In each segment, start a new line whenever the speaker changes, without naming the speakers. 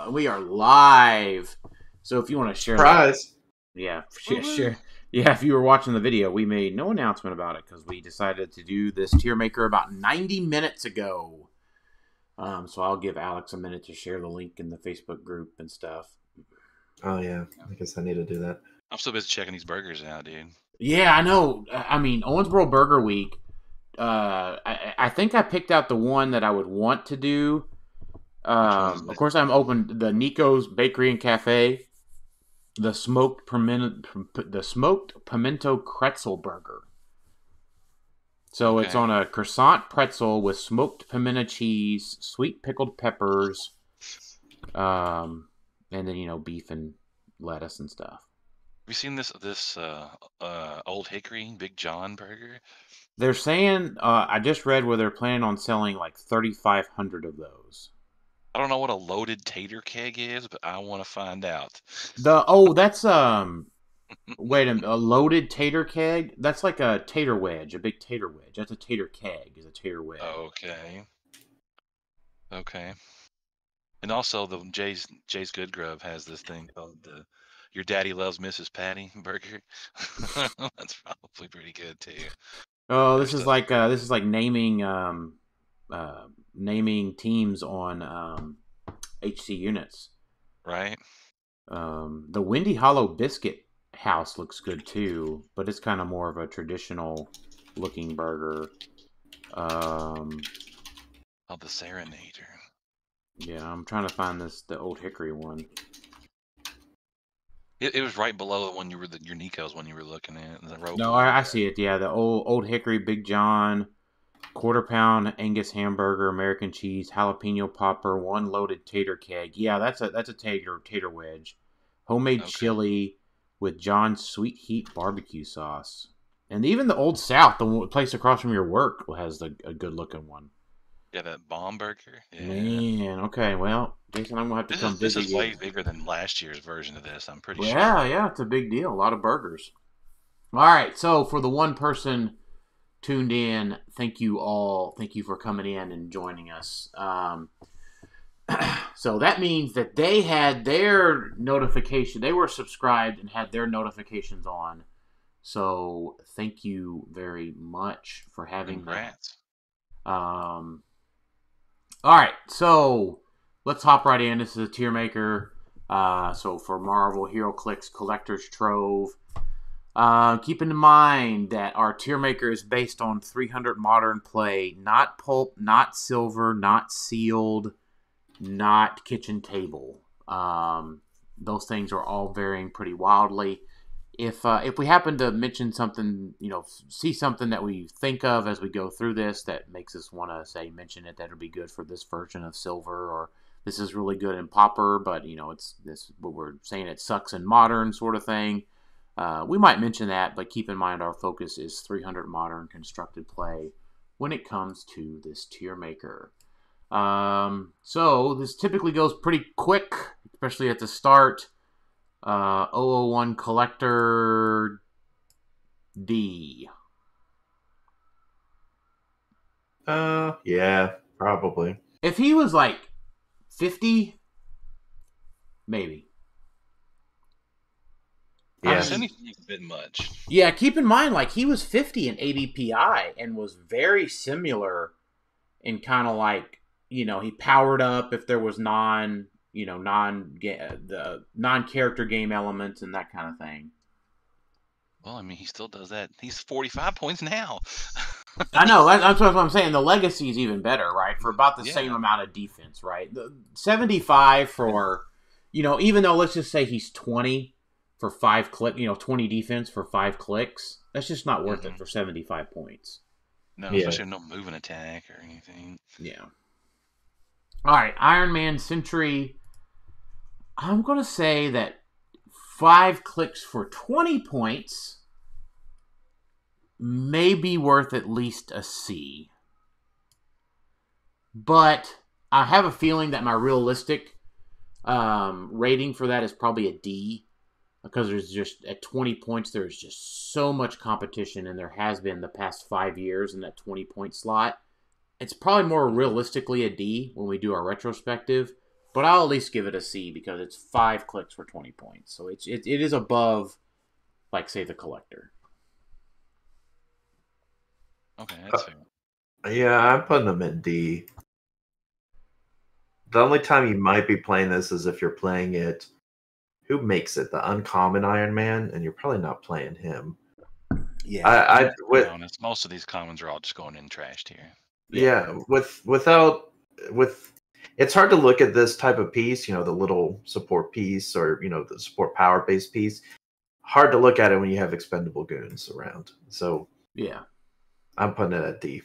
We are live. So if you want to share
Surprise.
that, yeah, share. Yeah, if you were watching the video, we made no announcement about it because we decided to do this tier maker about 90 minutes ago. So I'll give Alex a minute to share the link in the Facebook group and stuff.
Oh yeah, I guess I need to do that.
I'm still busy checking these burgers out, dude.
Yeah, I know. I mean, Owensboro Burger Week. I think I picked out the one that I would want to do. Of course, I'm open the Nico's Bakery and Cafe, the smoked pimento pretzel burger. So It's on a croissant pretzel with smoked pimento cheese, sweet pickled peppers, and then beef and lettuce and stuff.
Have you seen this Old Hickory Big John burger?
They're saying I just read where they're planning on selling like 3,500 of those.
I don't know what a loaded tater keg is, but I want to find out.
That's wait a minute, a loaded tater keg? That's like a tater wedge, a big tater wedge. That's a tater keg, is a tater wedge.
Okay. And also the Jay's Good Grub has this thing called the Your Daddy Loves Mrs. Patty burger. That's probably pretty good too.
Oh, this is like naming teams on HC units.
Right.
The Windy Hollow Biscuit House looks good too, but it's kind of more of a traditional looking burger.
Oh, the Serenader.
Yeah, I'm trying to find the Old Hickory one.
It was right below the one your Nico's one you were looking at.
No, I see it. Yeah, the Old Hickory Big John, quarter-pound Angus hamburger, American cheese, jalapeno popper, one loaded tater keg. Yeah, that's a tater wedge. Homemade chili with John's Sweet Heat barbecue sauce. And even the Old South, the place across from your work, has a good-looking one.
Yeah, that bomb burger. Yeah.
Man, okay, well, Jason, I'm going to have to come visit you.
This is way bigger than last year's version of this, I'm pretty sure.
Yeah, it's a big deal. A lot of burgers. All right, so for the one person tuned in, thank you all. Thank you for coming in and joining us. So that means that they had their notification. They were subscribed and had their notifications on. So thank you very much for having
Congrats.
that. All right, so let's hop right in. This is a tier maker. So for Marvel HeroClix Collector's Trove, keep in mind that our tier maker is based on 300 modern play, not pulp, not silver, not sealed, not kitchen table. Those things are all varying pretty wildly. If we happen to mention something, see something that we think of as we go through this that makes us want to mention it, that'll be good for this version of silver, or this is really good in popper, but it's this what we're saying, it sucks in modern sort of thing. We might mention that, but keep in mind our focus is 300 modern constructed play when it comes to this tier maker. So this typically goes pretty quick, especially at the start. 001 Collector D.
Yeah, probably.
If he was like 50, maybe.
Yeah.
I mean, he's a bit much.
Yeah, keep in mind, like, he was 50 in ABPI and was very similar in kind of like, he powered up if there was the non-character game elements and that kind of thing.
Well, I mean, he still does that. He's 45 points now.
I know. That's what I'm saying. The legacy is even better, right? For about the same amount of defense, right? The 75 for, even though let's just say he's 20 for 5 click, 20 defense for 5 clicks. That's just not worth it for 75 points.
No, especially no moving attack or anything.
Yeah. All right, Iron Man Sentry. I'm going to say that 5 clicks for 20 points may be worth at least a C. But I have a feeling that my realistic rating for that is probably a D. Because there's just, at 20 points, there's just so much competition, and there has been the past 5 years in that 20-point slot. It's probably more realistically a D when we do our retrospective. But I'll at least give it a C because it's 5 clicks for 20 points. So it is above, like, say, the Collector.
Okay, that's fair.
Yeah, I'm putting him in D. The only time you might be playing this is if you're playing it. Who makes it? The uncommon Iron Man, and you're probably not playing him.
Yeah.
To be honest, most of these commons are all just going in trashed here.
With it's hard to look at this type of piece, the little support piece or the support power based piece. Hard to look at it when you have expendable goons around. So
yeah,
I'm putting it at D.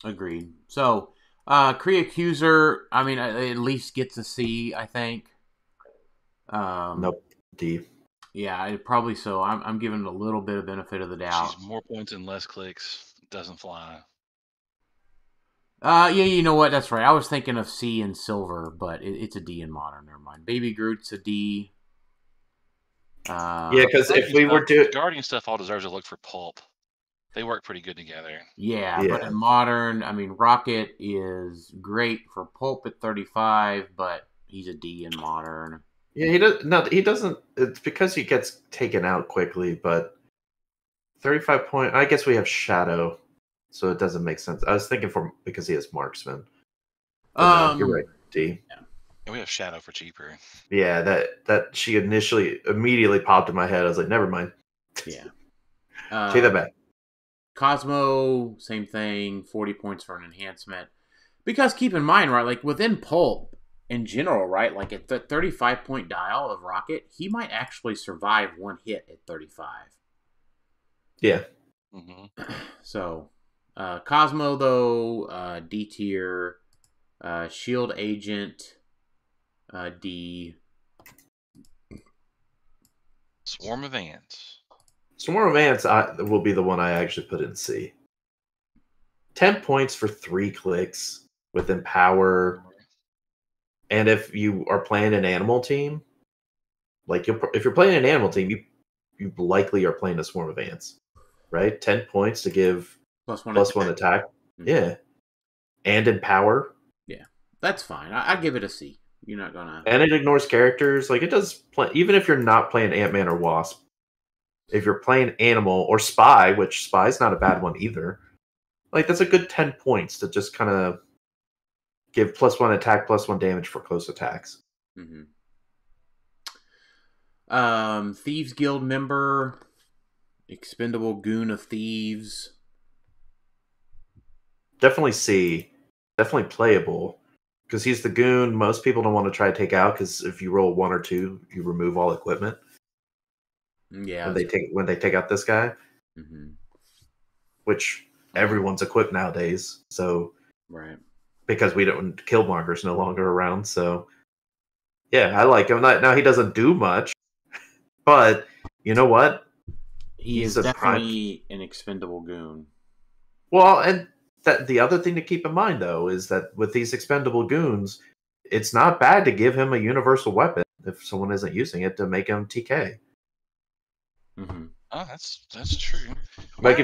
Agreed. So Kree Accuser, I mean, at least gets a C, I think.
Nope, D.
Yeah, probably so. I'm giving it a little bit of benefit of the doubt.
She's more points and less clicks. Doesn't fly.
Yeah, you know what? That's right. I was thinking of C in silver, but it's a D in modern. Never mind. Baby Groot's a D.
Yeah, because if we were to
Guardian stuff, all deserves a look for pulp. They work pretty good together.
Yeah, but in modern, I mean, Rocket is great for pulp at 35, but he's a D in modern.
Yeah, he does. No, he doesn't. It's because he gets taken out quickly. But 35 point. I guess we have Shadow, so it doesn't make sense. I was thinking because he has Marksman. No, you're right. D.
Yeah, we have Shadow for cheaper.
Yeah, that she immediately popped in my head. I was like, never mind.
Yeah.
Take that back.
Cosmo, same thing. 40 points for an enhancement. Because keep in mind, right, like within pulp in general, right, like at the 35 point dial of Rocket, he might actually survive one hit at 35.
Yeah.
Mm-hmm.
So, Cosmo though, D tier. Shield Agent, D.
Swarm of Ants.
Swarm of Ants will be the one I actually put in C. 10 points for 3 clicks with Empower. And if you are playing an animal team, like if you're playing an animal team, you likely are playing a Swarm of Ants, right? 10 points to give plus one attack. Mm-hmm. Yeah. And Empower.
Yeah, that's fine. I give it a C. You're not gonna.
And it ignores characters. Like it does. Even if you're not playing Ant-Man or Wasp, if you're playing Animal or Spy, which Spy's not a bad one either, like that's a good 10 points to just kind of give +1 attack, +1 damage for close attacks.
Mm-hmm. Thieves Guild member, expendable goon of thieves.
Definitely C. Definitely playable. Because he's the goon most people don't want to try to take out, because if you roll 1 or 2, you remove all equipment.
Yeah.
When they take out this guy.
Mm-hmm.
Which everyone's equipped nowadays. So
right.
Because Killmonger's no longer around, so yeah, I like him. Now he doesn't do much, but you know what?
He's definitely an expendable goon.
Well, and the other thing to keep in mind, though, is that with these expendable goons, it's not bad to give him a universal weapon if someone isn't using it to make him TK.
Mm-hmm.
Oh, that's true.
Like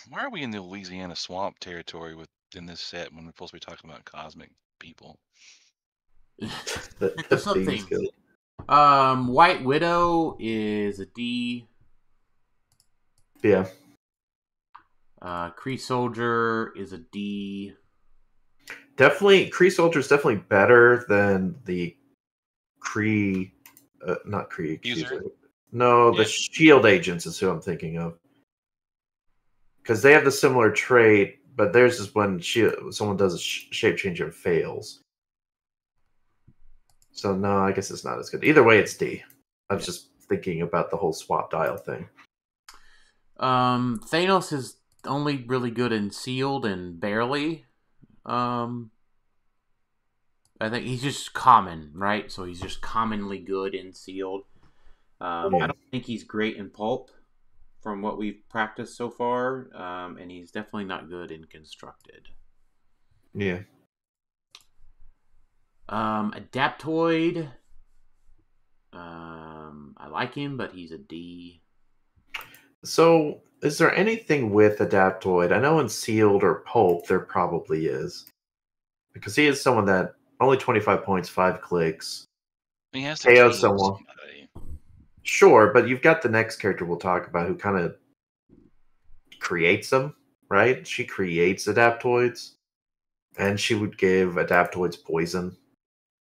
why are we in the Louisiana swamp territory in this set when we're supposed to be talking about cosmic people?
White Widow is a D.
Yeah.
Kree Soldier is a D.
Definitely, Kree Soldier is definitely better than the Kree, not Kree Accuser. No, the Shield Agents is who I'm thinking of. Because they have the similar trait, but theirs is when someone does a shape change and fails. So no, I guess it's not as good. Either way, it's D. I was just thinking about the whole swap dial thing.
Thanos is only really good in sealed and barely. I think he's just common, right? So he's just commonly good in sealed. I don't think he's great in pulp from what we've practiced so far. And he's definitely not good in constructed.
Yeah.
Adaptoid. I like him, but he's a D.
So, is there anything with Adaptoid? I know in sealed or pulp there probably is, because he is someone that only 25 points, 5 clicks.
He has to
KO
KO
someone.
somebody. He has to
KO
KO
someone.
somebody.
Sure, but you've got the next character we'll talk about who kind of creates them, right? She creates adaptoids, and she would give adaptoids poison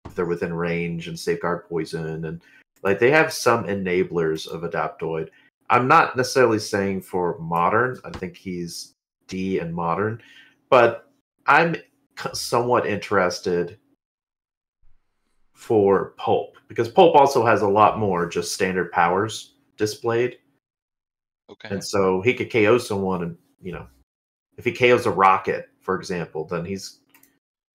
if they're within range, and safeguard poison, and like they have some enablers of adaptoid. I'm not necessarily saying for modern. I think he's D in modern, but I'm somewhat interested for Pulp because Pulp also has a lot more just standard powers displayed,
Okay.
and so he could KO someone, and if he KOs a rocket, for example, then he's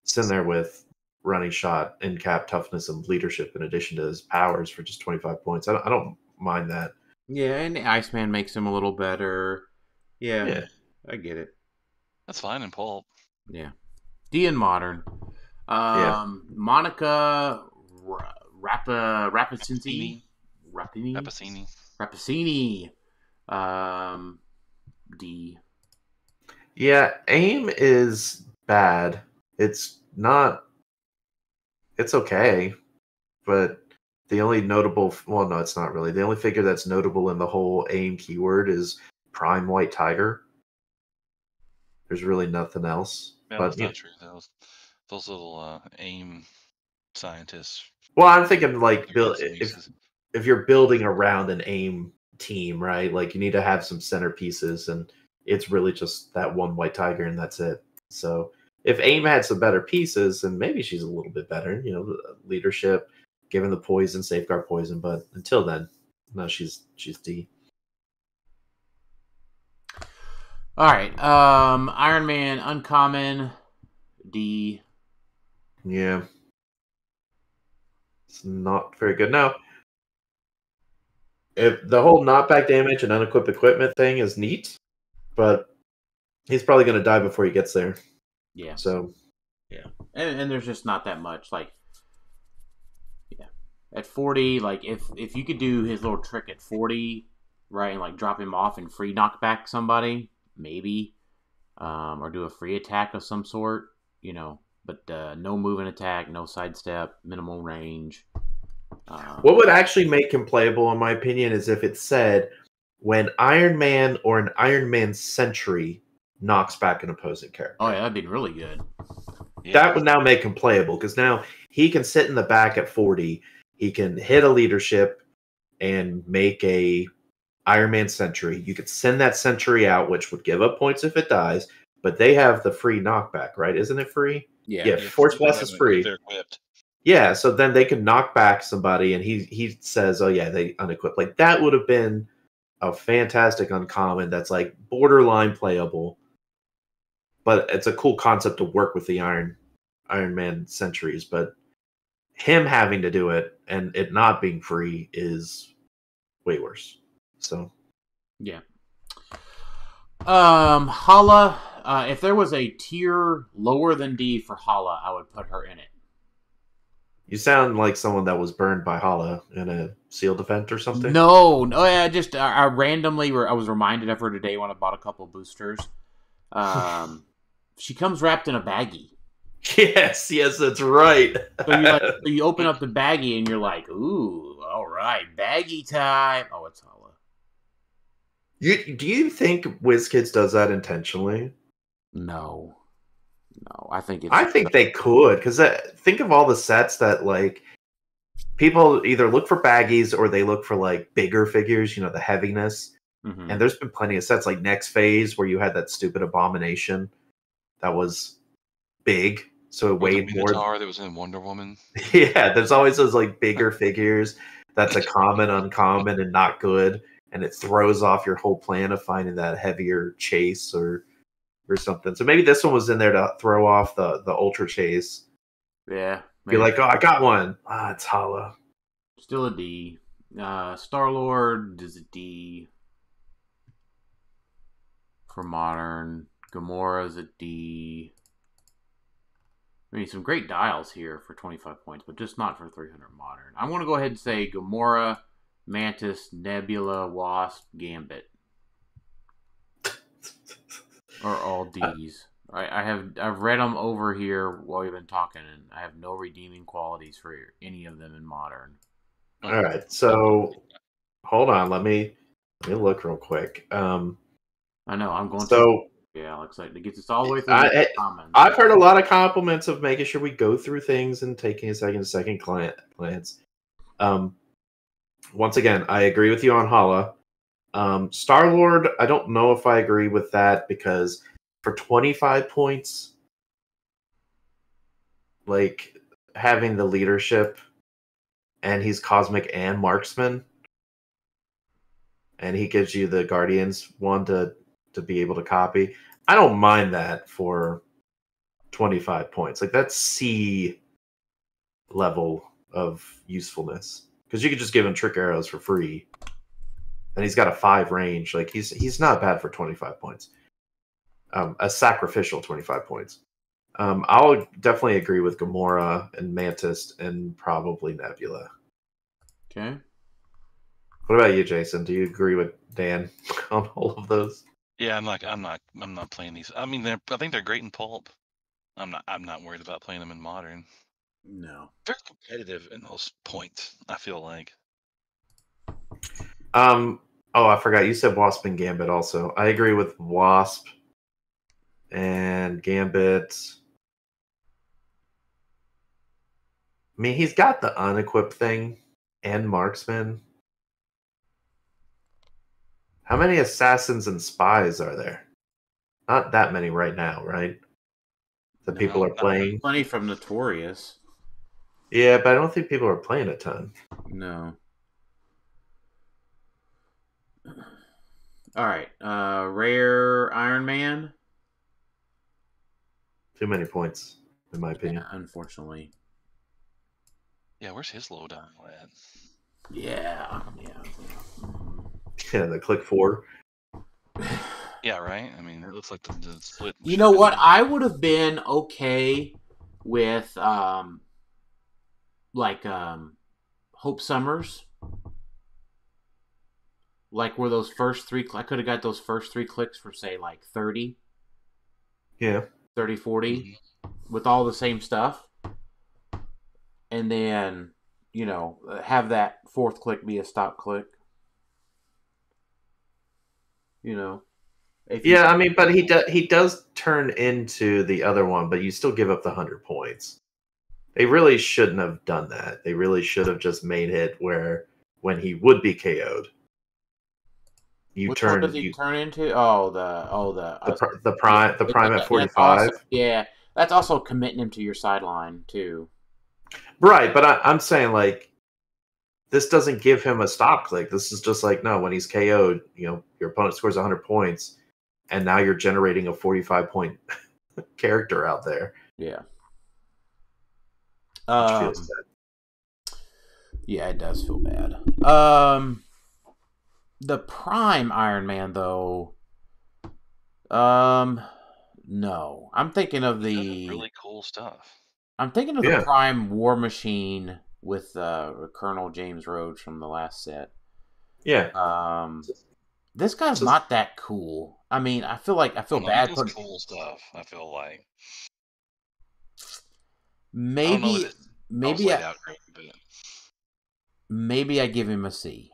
sitting there with running shot, in cap, toughness, and leadership in addition to his powers for just 25 points. I don't mind that.
Yeah, and the Iceman makes him a little better. Yeah. I get it.
That's fine in Pulp.
Yeah. D in modern. Monica Rapacini. Rapacini. D.
Yeah, aim is bad. It's not. It's okay, but the only notable. Well, no, it's not really. The only figure that's notable in the whole aim keyword is Prime White Tiger. There's really nothing else.
Yeah,
but
that's not true. Those little aim scientists.
Well, I'm thinking like
They're got some uses.
if you're building around an aim team, right? Like you need to have some centerpieces, and it's really just that one White Tiger, and that's it. So if aim had some better pieces, then maybe she's a little bit better. Leadership, given the poison, safeguard poison. But until then, no, she's D.
All right. Iron Man uncommon D.
Yeah. It's not very good. Now, if the whole knockback damage and unequipped equipment thing is neat, but he's probably going to die before he gets there.
Yeah.
So.
Yeah. And there's just not that much. Like, yeah. At 40, like, if you could do his little trick at 40, right, and, like, drop him off and free knockback somebody, maybe, or do a free attack of some sort, but no moving attack, no sidestep, minimal range.
What would actually make him playable, in my opinion, is if it said when Iron Man or an Iron Man Sentry knocks back an opposing character.
Oh, yeah, that'd be really good.
Yeah.
That would now make him playable, because now he can sit in the back at 40, he can hit a leadership and make a Iron Man Sentry. You could send that Sentry out, which would give up points if it dies, but they have the free knockback, right? Isn't it free?
Yeah.
Force Blast is free.
They're equipped.
Yeah, so then they could knock back somebody, and he says, "Oh yeah, they unequipped." Like that would have been a fantastic uncommon. That's like borderline playable, but it's a cool concept to work with the Iron Man Sentries. But him having to do it and it not being free is way worse. So
yeah. Hala. If there was a tier lower than D for Hala, I would put her in it.
you sound like someone that was burned by Hala in a sealed event or something.
No, yeah, just I randomly I was reminded of her today when I bought a couple boosters. She comes wrapped in a baggie.
Yes, that's right.
So you open up the baggie and you're like, "Ooh, all right, baggie time." Oh, it's Hala.
Do you think WizKids does that intentionally?
No, I think it's.
I think they could, because think of all the sets that like people either look for baggies or they look for like bigger figures, the heaviness.
Mm-hmm.
And there's been plenty of sets like Next Phase where you had that stupid Abomination that was big, so it weighed more.
That was in Wonder Woman.
Yeah, there's always those like bigger figures that's a common, uncommon, and not good, and it throws off your whole plan of finding that heavier chase or something. So maybe this one was in there to throw off the ultra chase.
Yeah.
Maybe. Be like, oh, I got one. It's Hala.
Still a D. Star-Lord is a D. For modern. Gamora's a D. I mean, some great dials here for 25 points, but just not for 300 modern. I'm going to go ahead and say Gamora, Mantis, Nebula, Wasp, Gambit. Are all Ds. I've read them over here while we've been talking, and I have no redeeming qualities for any of them in modern.
All right, so hold on. Let me look real quick.
I know I'm going
So
to. Yeah, looks like to get this all the way through the comments.
I've heard a lot of compliments of making sure we go through things and taking a second glance. Once again, I agree with you on Hala. Star Lord, I don't know if I agree with that because for 25 points, like having the leadership, and he's cosmic and marksman, and he gives you the Guardians one to be able to copy. I don't mind that for 25 points. Like that's C level of usefulness because you could just give him trick arrows for free, and he's got a 5 range. Like he's not bad for 25 points. A sacrificial 25 points. I'll definitely agree with Gamora and Mantis and probably Nebula.
Okay.
What about you, Jason? Do you agree with Dan on all of those?
Yeah, I'm not playing these. I mean, I think they're great in pulp. I'm not worried about playing them in modern.
No.
They're competitive in those points, I feel like.
Oh, I forgot. You said Wasp and Gambit also. I agree with Wasp and Gambit. I mean, he's got the unequipped thing and marksman. How many assassins and spies are there? Not that many right now, right? That people are playing.
Plenty from Notorious.
Yeah, but I don't think people are playing a ton.
No. All right. Rare Iron Man.
Too many points, in my opinion.
Yeah, unfortunately.
Yeah, where's his lowdown at?
Yeah.
Yeah, the click 4.
Yeah, right. I mean, it looks like the split.
You know what? I would have been okay with Hope Summers. Like where those first 3 I could have got those first 3 clicks for say like 30.
Yeah.
30 40 with all the same stuff. And then, have that 4th click be a stop click.
Yeah, I mean, but he does turn into the other one, but you still give up the 100 points. They really shouldn't have done that. They really should have just made it where when he would be KO'd,
Which one does he turn into? The
prime at 45.
That's also committing him to your sideline too.
Right, but I'm saying like this doesn't give him a stop click. This is just like no, when he's KO'd, your opponent scores 100 points, and now you're generating a 45-point character out there.
Yeah.
Which feels bad.
Yeah, it does feel bad. The Prime Iron Man though. No. I'm thinking of the
really cool stuff.
I'm thinking of the Prime War Machine with Colonel James Rhodes from the last set.
Yeah.
This guy's not that cool. I mean, I feel bad
putting cool stuff. I feel like
maybe I give him a C.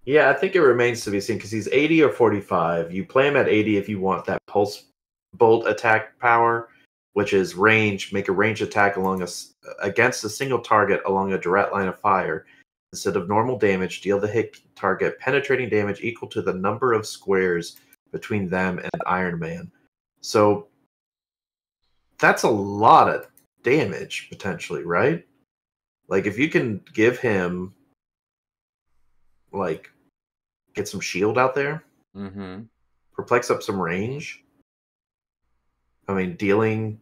Yeah, I think it remains to be seen because he's 80 or 45. You play him at 80 if you want that pulse bolt attack power, which is range. Make a range attack against a single target along a direct line of fire. Instead of normal damage, deal the hit target penetrating damage equal to the number of squares between them and Iron Man. So that's a lot of damage potentially, right? Like if you can give him like get some shield out there, perplex up some range. I mean, dealing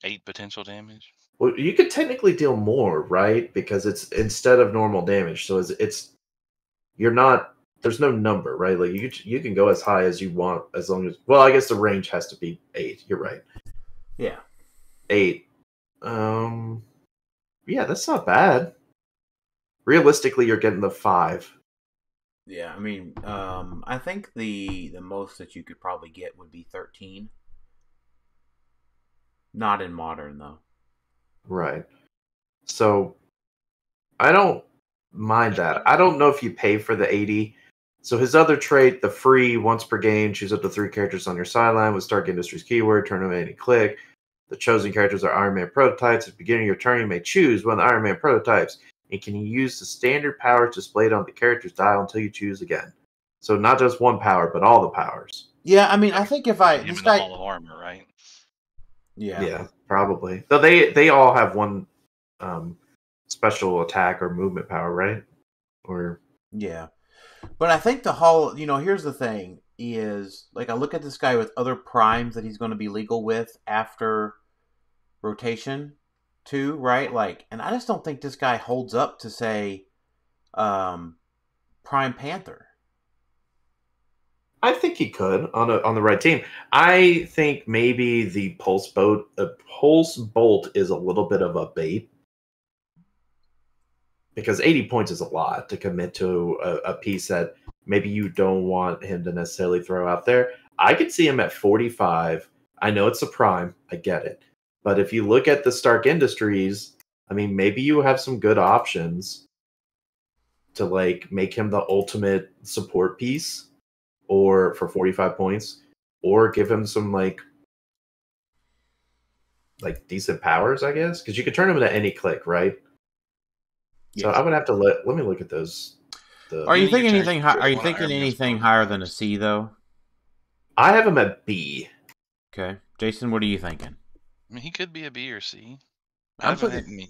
8 potential damage.
Well, you could technically deal more, right? Because it's instead of normal damage, so it's you're not. There's no number, right? Like you can go as high as you want as long as. Well, I guess the range has to be 8. You're right.
Yeah.
8. Yeah, that's not bad. Realistically, you're getting the 5.
Yeah, I mean, I think the most that you could probably get would be 13. Not in modern though.
Right. So I don't mind that. I don't know if you pay for the 80. So his other trait, the free once per game, choose up to 3 characters on your sideline with Stark Industries keyword, turn them any click. The chosen characters are Iron Man prototypes. At the beginning of your turn, you may choose one of the Iron Man prototypes. And can you use the standard powers displayed on the character's dial until you choose again? So not just one power, but all the powers.
Yeah, I mean, I think if
Put him
this
in the
guy,
Hall of Armor, right?
yeah,
Yeah, probably. Though they all have one um, special attack or movement power, right? Or
yeah, but I think the whole, here's the thing: is like I look at this guy with other primes that he's going to be legal with after rotation, too, right? Like, and I just don't think this guy holds up to say, um, Prime Panther.
I think he could on the right team. I think maybe the pulse bolt is a little bit of a bait because 80 points is a lot to commit to a piece that maybe you don't want him to necessarily throw out there. I could see him at 45. I know it's a prime, I get it. But if you look at the Stark Industries, I mean, maybe you have some good options to like make him the ultimate support piece or for 45 points or give him some like decent powers, I guess, because you could turn him into any click, right? So
Yes.
I would have to let me look at those.
Are you
Beginning of
thinking
your turn,
anything?
you
Are
choose
you
one of
thinking
Iron Man's
anything higher than a
prototypes.
C though?
I have him at B.
Okay, Jason, what are you thinking?
I mean, he could be a B or C. I
I'm
haven't
putting
had me. You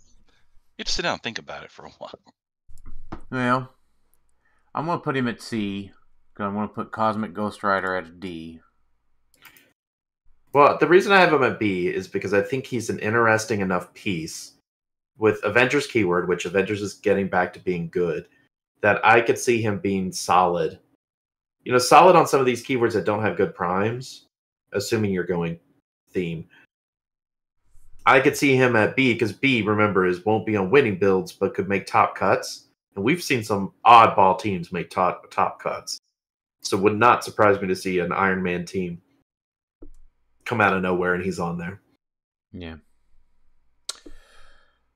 have to sit down and think about it for a while.
well. I'm gonna put him at C. Cause I'm gonna put Cosmic Ghost Rider at a D.
Well, the reason I have him at B is because I think he's an interesting enough piece with Avengers keyword, which Avengers is getting back to being good, that I could see him being solid. Solid on some of these keywords that don't have good primes, assuming you're going theme. I could see him at B because B, remember, won't be on winning builds, but could make top cuts. And we've seen some oddball teams make top cuts. So it would not surprise me to see an Iron Man team come out of nowhere and he's on there.
Yeah.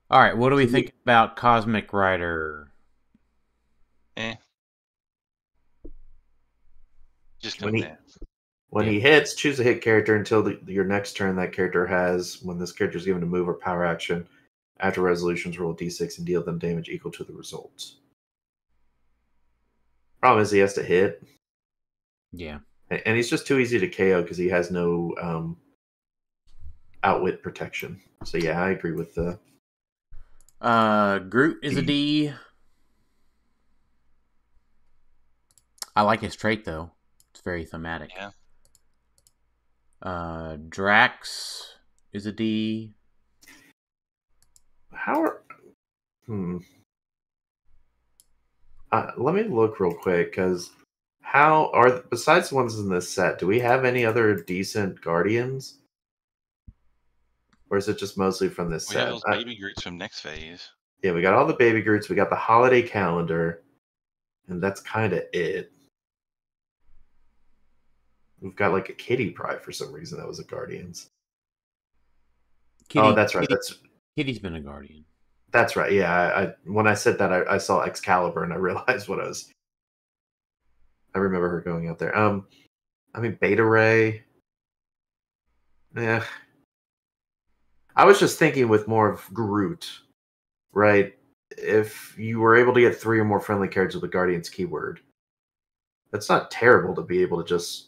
All right. What do we think about Cosmic Rider?
Eh. Just
When
don't
he
have.
when
Yeah.
he hits, choose a hit character until your next turn that character has when this character is given a move or power action. After resolutions, roll a d6 and deal them damage equal to the results. Problem is he has to hit.
Yeah.
And he's just too easy to KO because he has no outwit protection. So yeah, I agree with the
Groot is a D. I like his trait though. It's very thematic.
Yeah.
Drax is a D.
how are let me look real quick because how are besides the ones in this set, do we have any other decent Guardians? Or is it just mostly from this
We have
set?
those baby Groots from next phase.
Yeah, we got all the baby Groots, we got the holiday calendar, and that's kind of it. We've got like a Kitty Pryde for some reason that was a Guardians.
Kitty,
That's right.
Kitty's been a Guardian.
That's right. Yeah, I when I said that, I saw Excalibur and I realized what I was. I remember her going out there. I mean Beta Ray. Yeah, I was just thinking with more of Groot, right? If you were able to get 3 or more friendly characters with the Guardians keyword, that's not terrible to be able to just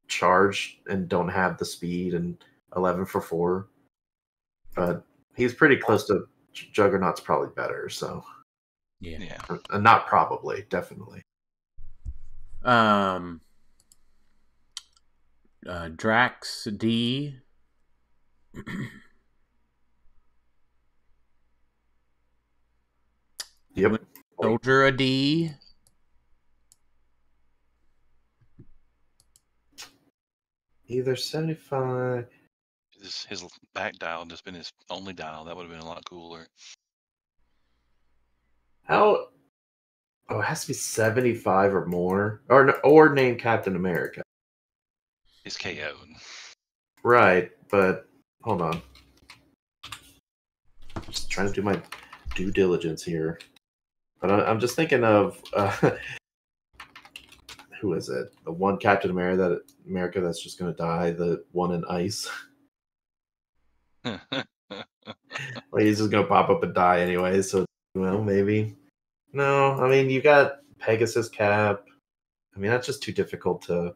charge and don't have the speed and 11 for 4. But he's pretty close to Juggernaut's probably better, so
Yeah.
not probably, definitely.
Drax D.
Yep.
Soldier a D.
Either 75.
His back dial just been his only dial. That would have been a lot cooler.
How Oh, it has to be 75 or more, or name Captain America.
He's KO'd.
Right, but hold on. Just trying to do my due diligence here. But I'm just thinking of who is it? The one Captain America that's just going to die. The one in ice. Like he's just going to pop up and die anyway. So well, maybe. No, I mean you got Pegasus Cap. I mean that's just too difficult to.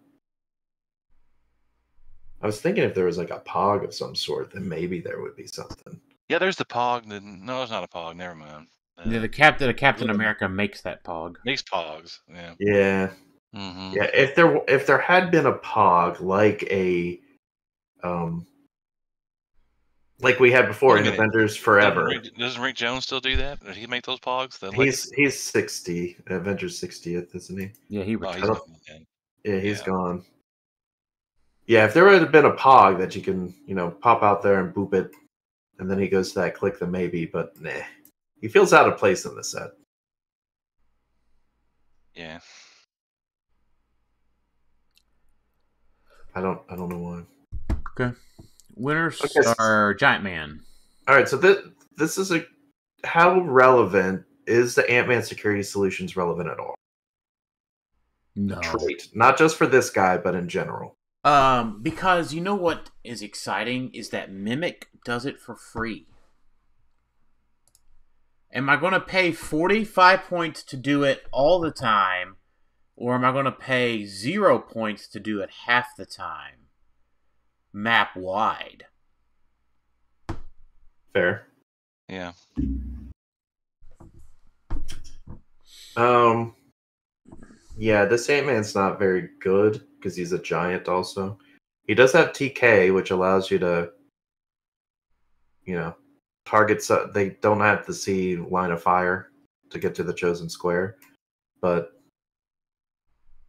I was thinking if there was like a Pog of some sort, then maybe there would be something.
Yeah, there's the Pog. No, it's not a Pog. Never mind.
Yeah, the Captain America makes that Pog.
Makes Pogs. Yeah.
Yeah.
Mm-hmm.
Yeah. If there had been a Pog like we had before
Wait a
in
minute.
Avengers Forever.
Doesn't Rick Jones still do that? Did he make those Pogs?
He's 60, Avengers 60th, isn't he?
Yeah, he
Oh,
retired.
he's gone.
Yeah, he's gone. Yeah, if there would have been a Pog that you can, pop out there and boop it, and then he goes to that click, then maybe, but nah. He feels out of place in the set.
Yeah.
I don't know why.
Okay. Winners are Giant Man.
All right, so this is how relevant is the Ant-Man security solutions relevant at all?
No.
Trait, not just for this guy, but in general.
Because you know what is exciting is that Mimic does it for free. Am I going to pay 45 points to do it all the time, or am I going to pay 0 points to do it half the time? Map wide.
Fair.
Yeah.
Yeah, this Ant-Man's not very good because he's a giant also. He does have TK, which allows you to, target. They don't have to see line of fire to get to the chosen square, but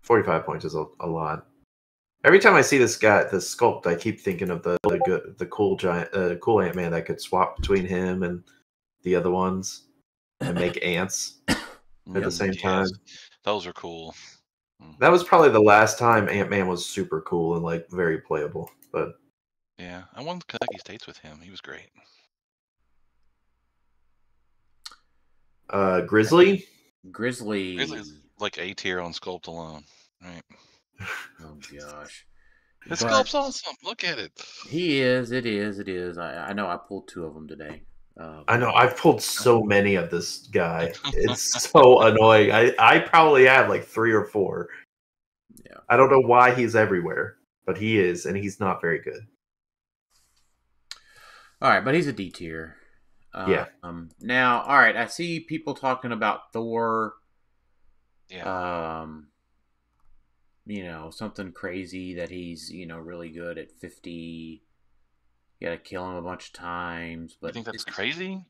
45 points is a lot. Every time I see this sculpt, I keep thinking of the cool giant, cool Ant-Man that could swap between him and the other ones and make ants at the same time.
Those are cool.
That was probably the last time Ant-Man was super cool and like very playable. But
yeah, I won Kentucky States with him. He was great.
Grizzly.
Grizzly's like A tier on Sculpt alone, right?
Oh gosh.
The Sculpt's awesome. Look at it.
He is. It is. I know. I pulled 2 of them today.
I know. I've pulled so many of this guy. It's so annoying. I probably have like 3 or 4.
Yeah.
I don't know why he's everywhere, but he is, and he's not very good.
All right, but he's a D tier.
Yeah.
Now, all right. I see people talking about Thor.
Yeah.
Something crazy that he's, really good at 50. You gotta kill him a bunch of times. But
you think that's crazy?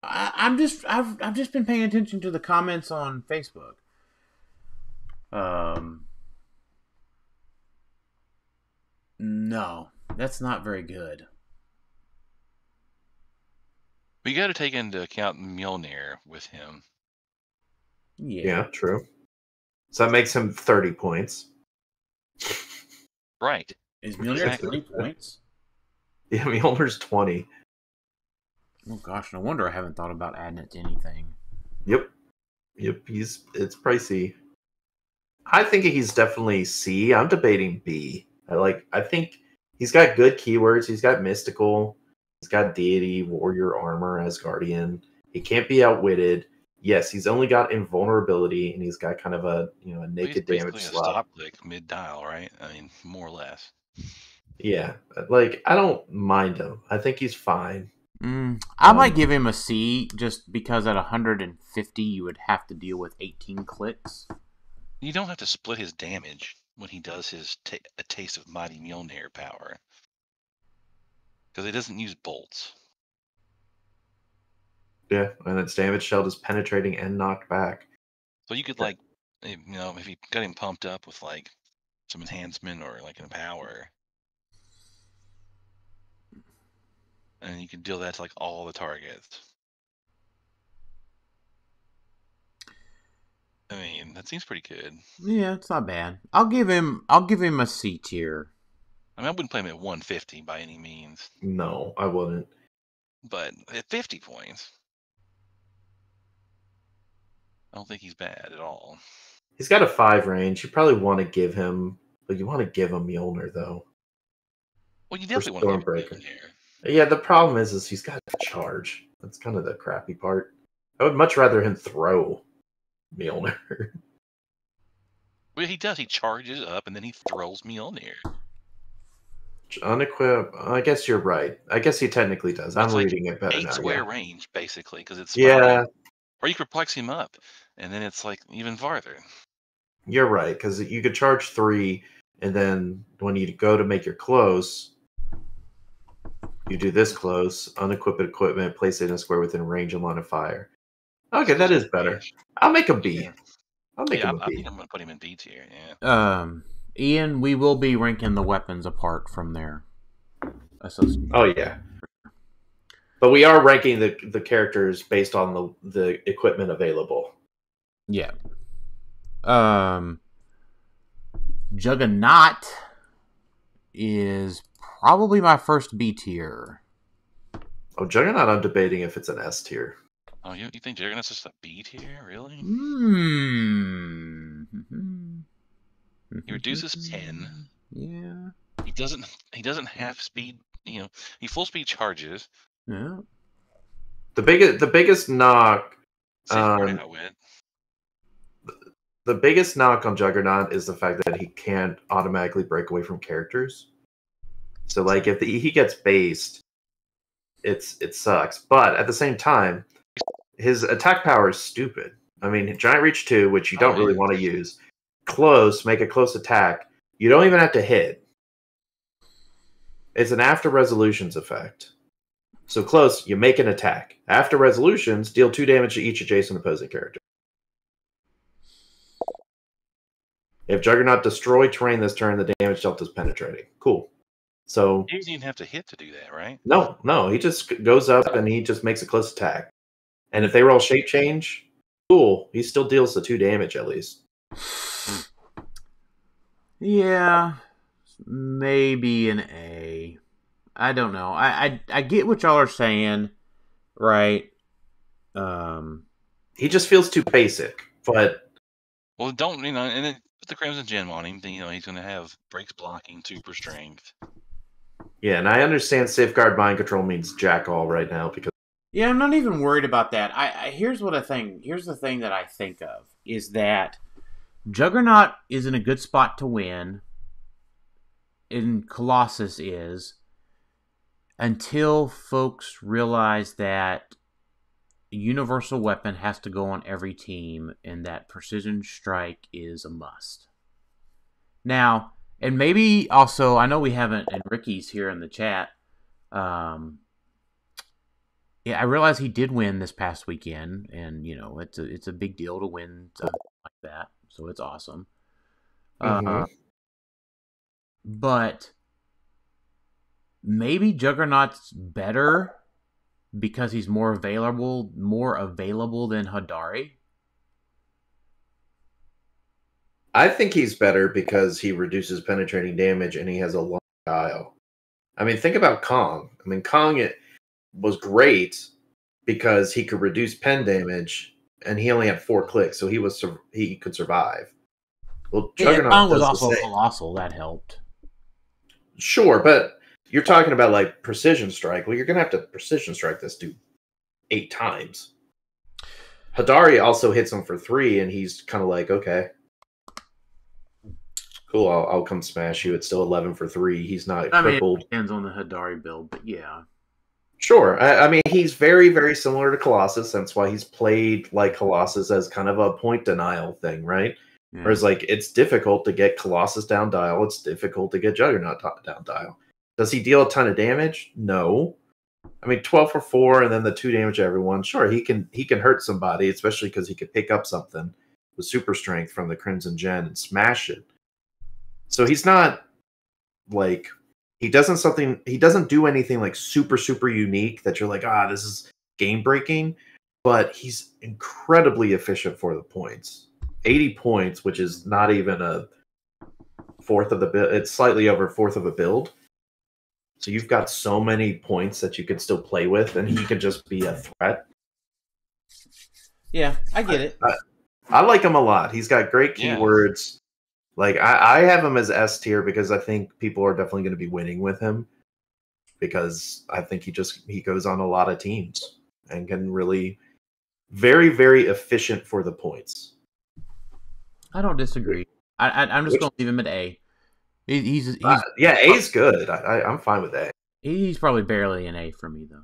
I've just been paying attention to the comments on Facebook. No, that's not very good.
But you got to take into account Mjolnir with him.
Yeah, true. So that makes him 30 points.
Right.
Is Mjolnir 20 points?
Yeah, Mjolnir's 20.
Oh gosh, no wonder I haven't thought about adding it to anything.
Yep. It's pricey. I think he's definitely C. I'm debating B. I think he's got good keywords. He's got mystical. He's got deity, warrior armor, Asgardian. He can't be outwitted. Yes, he's only got invulnerability, and he's got kind of a naked damage slot.
Stop click mid dial, right? I mean, more or less.
Yeah, I don't mind him. I think he's fine.
I might give him a C just because at 150 you would have to deal with 18 clicks.
You don't have to split his damage when he does his a taste of mighty Mjolnir power, because he doesn't use bolts.
Yeah, and its damage shield is penetrating and knocked back.
So you could if you got him pumped up with like some enhancement or like an power, and you can deal that to like all the targets. right. That seems pretty good.
Yeah, it's not bad. I'll give him a C tier.
I mean, I wouldn't play him at 150 by any means,
No, I wouldn't.
but at 50 points, I don't think he's bad at all.
He's got a 5 range. You probably want to give him, but you want to give him Mjolnir though.
Well, you definitely want to
Stormbreaker.
give him here.
Yeah, the problem is he's got to charge. That's kind of the crappy part. I would much rather him throw Mjolnir.
Well, he does. He charges up and then he throws Mjolnir.
Unequip. I guess you're right. I guess he technically does.
That's
I'm
like
reading it better
8
now.
square
Yeah.
range, basically, because it's
Yeah,
or you perplex him up, and then it's like even farther.
you're right, because you could charge 3, and then when you go to make your close, you do this close, unequipped equipment, place it in a square within range and line of fire. Okay, that is better. I'll make a B.
Yeah.
I'll make him a
I
B.
think I'm going to put him in B tier, yeah.
Ian, we will be ranking the weapons apart from their association.
Oh yeah, but we are ranking the characters based on the equipment available.
Yeah. Juggernaut is probably my first B tier.
Oh, Juggernaut, I'm debating if it's an S tier.
Oh, you think Juggernaut's just a B tier? Really? He reduces 10.
Yeah.
He doesn't have speed. You know, he full speed charges.
Yeah.
The biggest knock.
Safeguarded outwit.
The biggest knock on Juggernaut is the fact that he can't automatically break away from characters. So, like, if he gets based, it sucks. But at the same time, his attack power is stupid. I mean, Giant Reach 2, which you don't really want to use. Close, make a close attack. You don't even have to hit. It's an after resolutions effect. So close, you make an attack. After resolutions, deal 2 damage to each adjacent opposing character. If Juggernaut destroy terrain this turn, the damage dealt is penetrating. Cool. So
He doesn't even have to hit to do that, right?
no, he just goes up and he just makes a close attack. And if they roll shape change, cool. He still deals the 2 damage at least.
Yeah, maybe an A. I don't know. I get what y'all are saying, right?
He just feels too basic, but
Well, don't and then put the Crimson Gem on him. Then, he's going to have breaks blocking, super strength.
yeah, and I understand Safeguard Mind Control means jack all right now because
Yeah, I'm not even worried about that. Here's the thing that I think of is that Juggernaut is in a good spot to win, and Colossus is, until folks realize that a universal weapon has to go on every team and that precision strike is a must. Now, and maybe also, I know we haven't, and Ricky's here in the chat, yeah, I realize he did win this past weekend, and it's a big deal to win something like that, so it's awesome. But maybe Juggernaut's better because he's more available than Hadari.
I think he's better because he reduces penetrating damage and he has a long dial. I mean, think about Kong. I mean, Kong was great because he could reduce pen damage and he only had 4 clicks, so he could survive. Well, Juggernaut
Kong was also colossal. That helped.
Sure, but you're talking about like precision strike. Well, you're gonna have to precision strike this dude 8 times. Hadari also hits him for 3, and he's kind of like, okay, cool. I'll come smash you. It's still 11 for 3. He's not crippled.
It depends on the Hadari build, but yeah.
Sure. I mean, he's very, very similar to Colossus. That's why he's played like Colossus as kind of a point denial thing, right? Yeah. Whereas, like, it's difficult to get Colossus down dial. It's difficult to get Juggernaut down dial. Does he deal a ton of damage? No. I mean, 12 for 4 and then the 2 damage to everyone. Sure, he can hurt somebody, especially because he could pick up something with super strength from the Crimson Gen and smash it. So he's not like he doesn't do anything like super, super unique that you're like, this is game breaking, but he's incredibly efficient for the points. 80 points, which is not even a fourth of the build. It's slightly over a fourth of a build. So you've got so many points that you can still play with, and he can just be a threat.
Yeah, I get it.
I like him a lot. He's got great
Yeah.
keywords. Like I have him as S tier because I think people are definitely going to be winning with him. Because I think he goes on a lot of teams and can really very, very efficient for the points.
I don't disagree. I'm just going to leave him at A. He's
yeah, A's good. I'm fine with A.
He's probably barely an A for me though.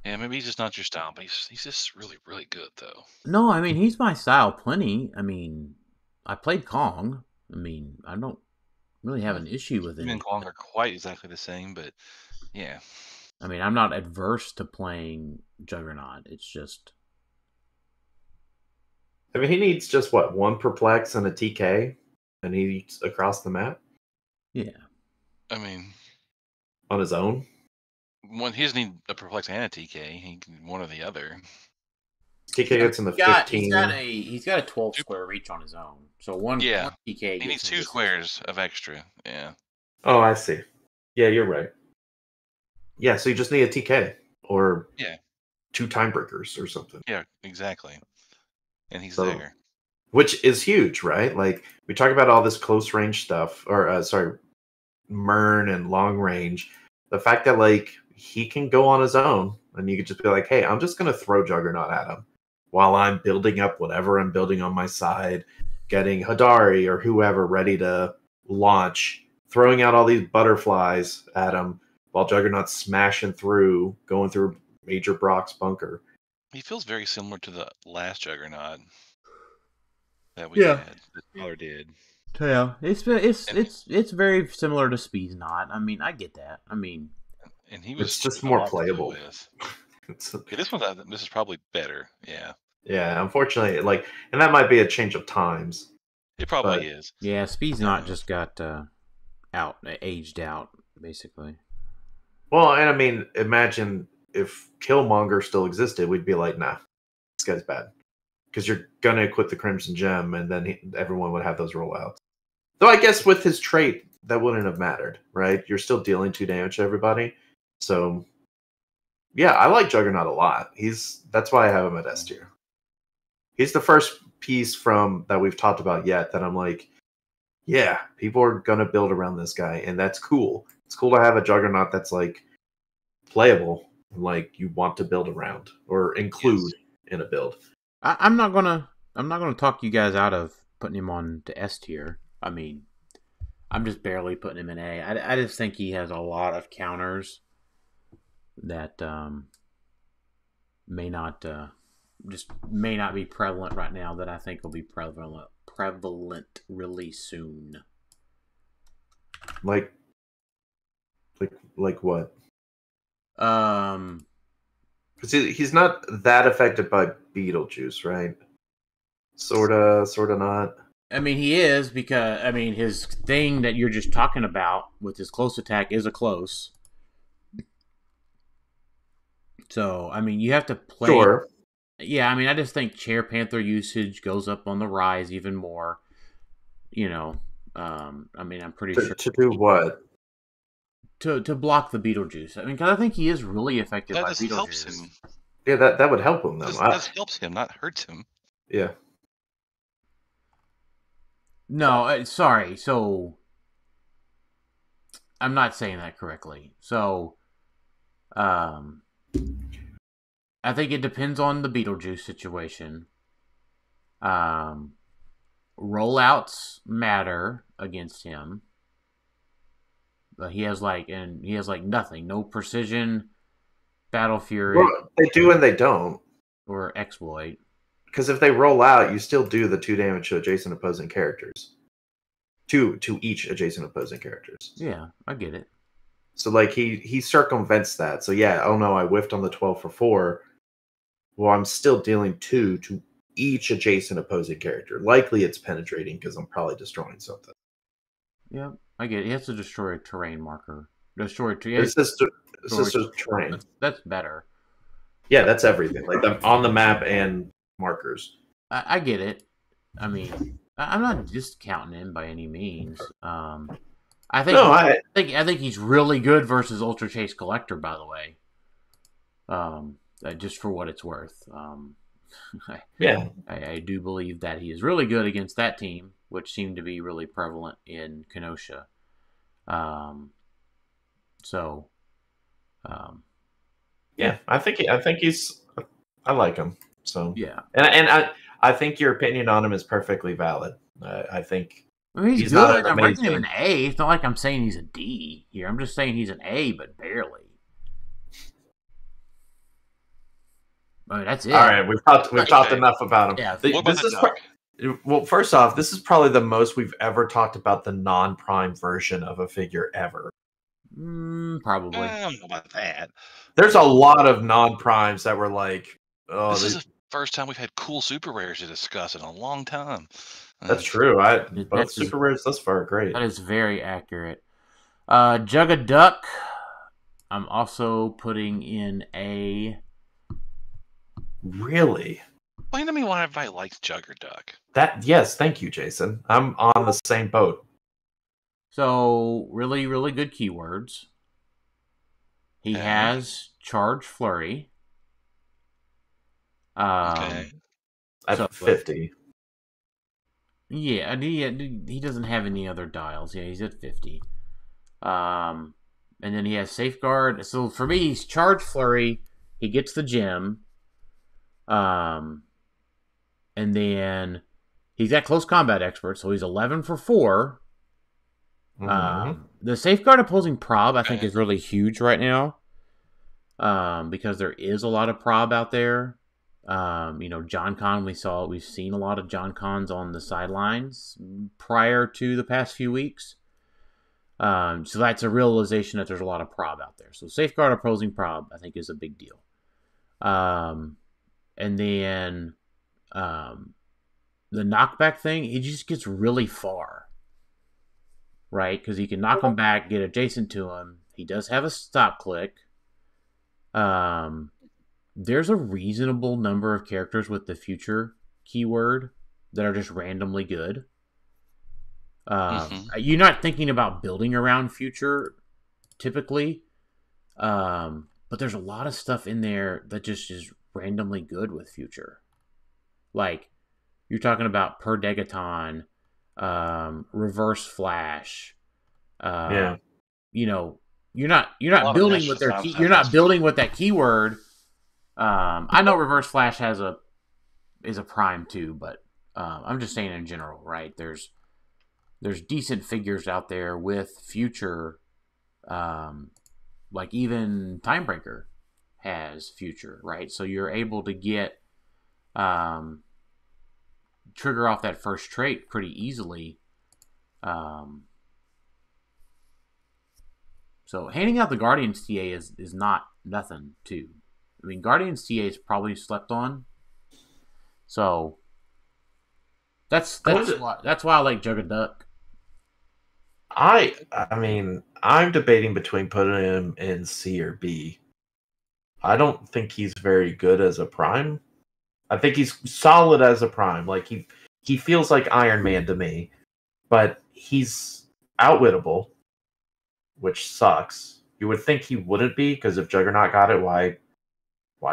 Yeah, maybe he's just not your style, but he's just really, really good though.
No, I mean he's my style plenty. I mean, I played Kong. I mean, I don't really have an issue with it.
Him and Kong are quite exactly the same, but yeah.
I mean, I'm not adverse to playing Juggernaut. It's just,
I mean, he needs just what, one perplex and a TK, and he's across the map.
Yeah.
I mean,
on his own.
He doesn't need a perplex and a TK. He can one or the other.
TK gets in the 15.
He's got a 12 square reach on his own. So one TK.
He needs 2 squares of extra. Yeah.
Oh, I see. Yeah, you're right. Yeah, so you just need a TK or 2 time breakers or something.
Yeah, exactly. And he's there.
Which is huge, right? Like we talk about all this close range stuff, or Mern and long range. The fact that like he can go on his own, and you could just be like, "Hey, I'm just gonna throw Juggernaut at him while I'm building up whatever I'm building on my side, getting Hadari or whoever ready to launch, throwing out all these butterflies at him while Juggernaut's smashing through, going through Major Brock's bunker."
He feels very similar to the last Juggernaut that we had. That Tyler did.
Yeah, it's very similar to Speed's Knot. I mean, I get that. I mean,
and he was
it's just more playable.
This is probably better. Yeah.
Yeah, unfortunately, and that might be a change of times.
It probably is.
Yeah, Speed's Knot just got aged out, basically.
Well, and I mean, imagine if Killmonger still existed, we'd be like, nah, this guy's bad. Because you're going to equip the Crimson Gem, and then everyone would have those rollouts. Though I guess with his trait, that wouldn't have mattered, right? You're still dealing 2 damage to everybody. So, yeah, I like Juggernaut a lot. That's why I have him at S tier. He's the first piece from that we've talked about yet that I'm like, yeah, people are going to build around this guy, and that's cool. It's cool to have a Juggernaut that's like playable, like you want to build around or include in a build.
I'm not gonna talk you guys out of putting him on to S tier. I mean, I'm just barely putting him in A. I just think he has a lot of counters that may not be prevalent right now. That I think will be prevalent really soon.
Like what? Because he's not that affected by Beetlejuice, right? Sorta not.
I mean, he is, because his thing that you're just talking about with his close attack is a close. So, I mean, you have to play.
Sure.
Yeah, I mean, I just think Chair Panther usage goes up on the rise even more. You know, I mean, I'm pretty sure
to do what?
To block the Beetlejuice. I mean, because I think he is really effective by Beetlejuice.
Helps him.
Yeah, that would help him though.
That helps him, not hurts him.
Yeah.
No, sorry. So, I'm not saying that correctly. So, I think it depends on the Beetlejuice situation. Rollouts matter against him. But he has nothing. No precision, Battle Fury.
Well, they do and they don't.
Or exploit.
Because if they roll out, you still do the 2 damage to adjacent opposing characters. To each adjacent opposing characters.
Yeah, I get it.
So like he circumvents that. So yeah, oh no, I whiffed on the 12 for 4. Well, I'm still dealing 2 to each adjacent opposing character. Likely it's penetrating because I'm probably destroying something.
Yeah, I get it. He has to destroy a terrain marker.
It's just a terrain.
That's better.
Yeah, that's everything. Like I'm on the map and markers.
I get it. I mean, I'm not discounting him by any means. I think
No,
I think he's really good versus Ultra Chase Collector. By the way, just for what it's worth,
yeah.
I do believe that he is really good against that team, which seemed to be really prevalent in Kenosha. So,
Yeah, I think he's. I like him. So
yeah,
and I think your opinion on him is perfectly valid. I think
I mean,
he's not
good.
an
I'm ranking him
amazing.
an A. It's not like I'm saying he's a D here. I'm just saying he's an A, but barely. I mean, that's it.
All right, we've talked
Okay.
enough about him.
Yeah.
What about
This
the
is
duck?
well. First off, this is probably the most we've ever talked about the non-prime version of a figure ever.
Probably.
I don't know about that.
There's a lot of non-primes that were like, oh,
This is the first time we've had cool super rares to discuss in a long time.
that's true. Both
That's
super rares thus far are great.
That is very accurate. Juggaduck, I'm also putting in A.
Really?
Explain to me why everybody likes Juggerduck.
Yes, thank you, Jason. I'm on the same boat.
So, really, really good keywords. He
Okay.
has Charge Flurry.
Okay.
At 50.
Yeah, he doesn't have any other dials. Yeah, he's at 50. And then he has Safeguard. So for me, he's Charge Flurry. He gets the gem. And then he's got Close Combat Expert, so he's 11 for 4. The Safeguard opposing prob, I think, is really huge right now. Because there is a lot of prob out there. John Con, we've seen a lot of John Cons on the sidelines prior to the past few weeks. So that's a realization that there's a lot of prob out there. So Safeguard opposing prob, I think, is a big deal. And then the knockback thing, he just gets really far, right? Because he can knock him back, get adjacent to him. He does have a stop click. There's a reasonable number of characters with the future keyword that are just randomly good. You're not thinking about building around future typically, but there's a lot of stuff in there that just is randomly good with future. Like you're talking about Per Degaton, Reverse Flash.
Yeah.
You're not building with their key. You're not building with that keyword. I know Reverse Flash is a prime too, but I'm just saying in general, right? There's decent figures out there with future, like even Timebreaker has future, right? So you're able to get trigger off that first trait pretty easily. So handing out the Guardians TA is not nothing too. I mean, Guardians TA is probably slept on. So that's why I like Juggaduck.
I mean, I'm debating between putting him in C or B. I don't think he's very good as a prime. I think he's solid as a prime. Like he feels like Iron Man to me, but he's outwittable, which sucks. You would think he wouldn't be, because if Juggernaut got it, why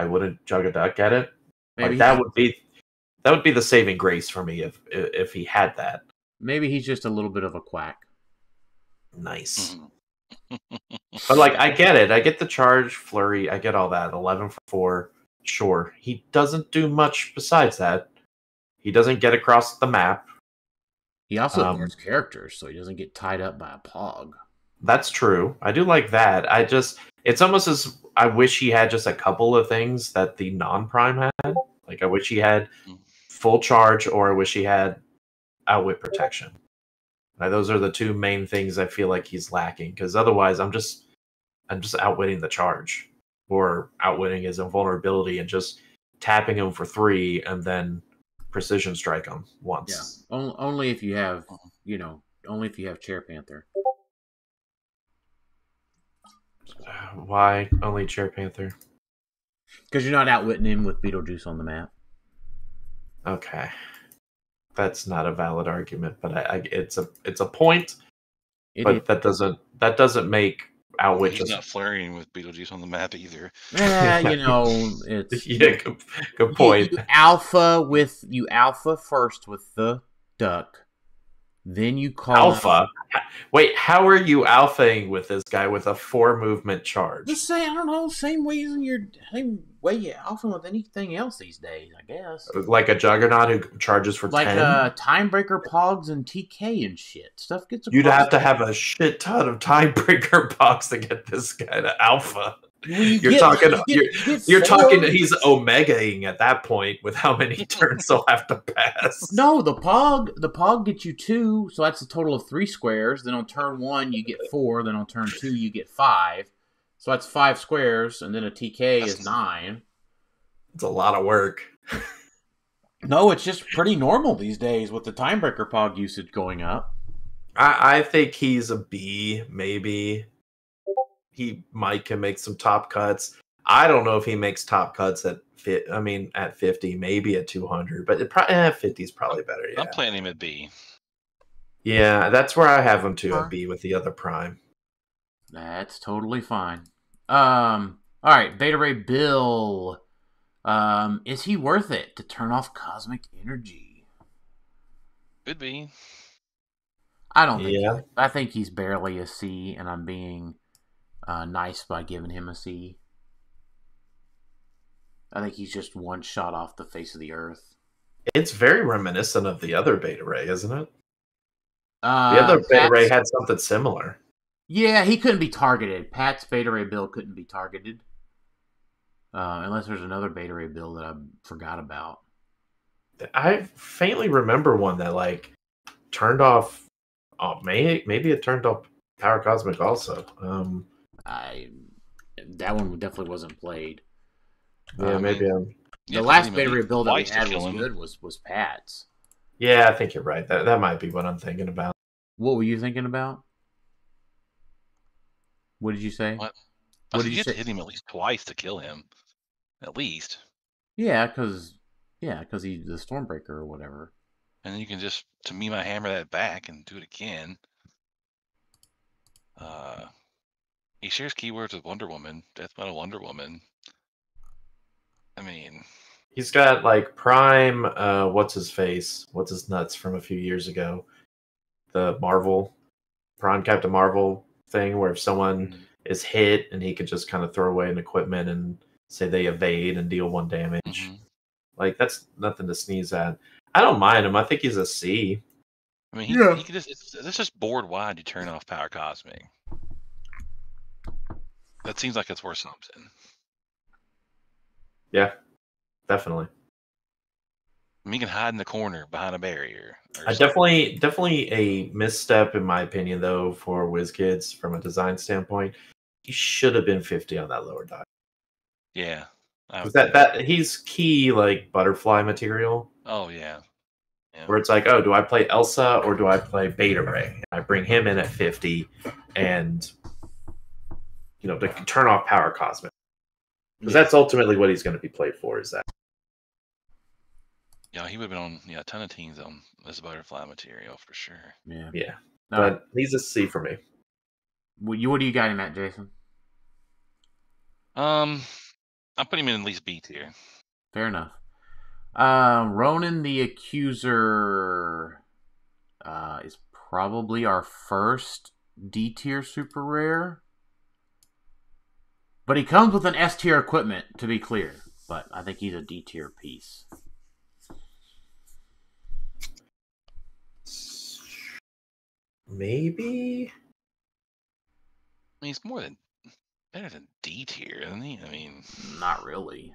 wouldn't Juggaduck get it?
Maybe
that would be the saving grace for me if he had that.
Maybe he's just a little bit of a quack.
Nice. But like, I get it. I get the charge, flurry. I get all that. 11 for 4. Sure. He doesn't do much besides that. He doesn't get across the map.
He also guards characters, so he doesn't get tied up by a pog.
That's true. I do like that. It's almost as I wish he had just a couple of things that the non-prime had. Like, I wish he had full charge, or I wish he had outwit protection. Those are the two main things I feel like he's lacking, because otherwise I'm just outwitting the charge, or outwitting his invulnerability and just tapping him for 3 and then precision strike him once.
Yeah, only if you have, only if you have Chair Panther.
Why only Chair Panther?
Because you're not outwitting him with Beetlejuice on the map.
Okay, that's not a valid argument, but it's a point. But that doesn't make outwit
He's
just.
not flirting with Beetlejuice on the map either.
It's
Yeah, good point.
You alpha first with the duck, then you call
Alpha. Wait, how are you alphaing with this guy with a 4 movement charge?
Just say I don't know. Same way you alpha with anything else these days, I guess.
Like a Juggernaut who charges for 10?
Timebreaker Pogs and TK and shit. Stuff gets.
You'd have to have a shit ton of Timebreaker Pogs to get this guy to alpha. You're talking. He's omegaing at that point with how many turns they'll have to pass.
No, the pog gets you 2, so that's a total of 3 squares. Then on turn 1 you get 4. Then on turn 2 you get 5. So that's 5 squares, and then a TK is 9.
It's a lot of work.
No, it's just pretty normal these days with the Timebreaker Pog usage going up.
I think he's a B, maybe. He can make some top cuts. I don't know if he makes top cuts at 50, maybe at 200, but 50 is probably better. Yeah,
I'm playing him at B.
Yeah, that's where I have him too, at B with the other prime.
That's totally fine. All right, Beta Ray Bill. Is he worth it to turn off cosmic energy?
Could be.
I don't think. I think he's barely a C, and I'm being nice by giving him a C. I think he's just one shot off the face of the earth.
It's very reminiscent of the other Beta Ray, isn't it? The other Beta Ray had something similar.
Yeah, he couldn't be targeted. Pat's Beta Ray Bill couldn't be targeted. Unless there's another Beta Ray Bill that I forgot about.
I faintly remember one that turned off. Oh, maybe it turned off Power Cosmic also.
That one definitely wasn't played.
Yeah, maybe.
The last Beta Ray Bill that we had was good. Was Pat's.
Yeah, I think you're right. That might be what I'm thinking about.
What were you thinking about? What did you say?
What? What did you say? Hit him at least twice to kill him. At least.
Yeah, because he's the Stormbreaker or whatever.
And then you can just Tamima hammer that back and do it again. He shares keywords with Wonder Woman. Death Metal Wonder Woman. I mean,
he's got Prime. What's his face? What's his nuts from a few years ago? The Marvel Prime Captain Marvel thing, where if someone is hit and he could just kind of throw away an equipment and say they evade and deal 1 damage. That's nothing to sneeze at. I don't mind him. I think he's a C.
I mean, he could that's just board wide to turn off Power Cosmic. That seems like it's worth something.
Yeah, definitely.
I mean, he can hide in the corner behind a barrier.
Definitely a misstep in my opinion, though, for WizKids from a design standpoint. He should have been 50 on that lower die.
Yeah,
that he's key butterfly material.
Oh yeah.
Where it's like, oh, do I play Elsa or do I play Beta Ray? I bring him in at 50, and to turn off Power Cosmic, because that's ultimately what he's going to be played for. Is that?
Yeah, he would have been on a ton of teams on this butterfly material for sure.
Yeah. But he's a C for me.
What do you got him at, Jason?
I'm putting him in at least B tier.
Fair enough. Ronan the Accuser is probably our first D tier super rare. But he comes with an S tier equipment, to be clear. But I think he's a D tier piece.
Maybe.
I mean, he's better than D tier, isn't he? I mean,
not really.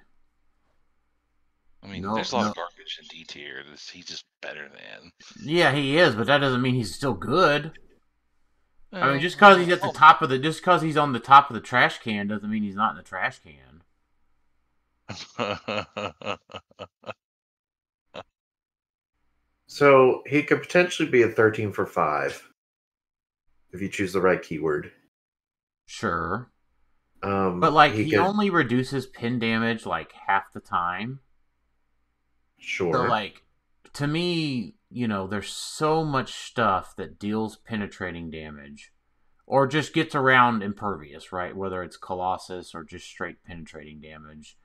I mean, there's a lot of garbage in D tier. He's just better than.
Yeah, he is, but that doesn't mean he's still good. I mean, just because he's at the top of just because he's on the top of the trash can doesn't mean he's not in the trash can.
So he could potentially be a 13 for 5 if you choose the right keyword.
Sure. But he only reduces pin damage half the time.
Sure.
like, to me, there's so much stuff that deals penetrating damage or just gets around impervious, right? Whether it's Colossus or just straight penetrating damage,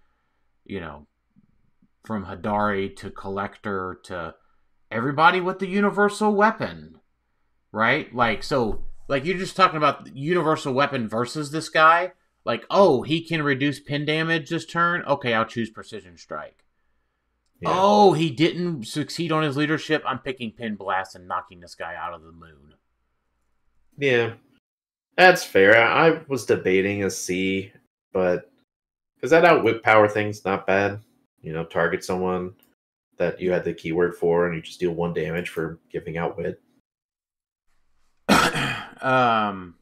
from Hadari to Collector to everybody with the universal weapon, right? Like, you're just talking about the universal weapon versus this guy. Like, oh, he can reduce pin damage this turn. Okay, I'll choose Precision Strike.
Yeah.
Oh, he didn't succeed on his leadership. I'm picking Pin Blast and knocking this guy out of the moon.
Yeah, that's fair. I was debating a C, but because that outwit power thing's not bad. Target someone that you had the keyword for, and you just deal 1 damage for giving outwit.
Yondu,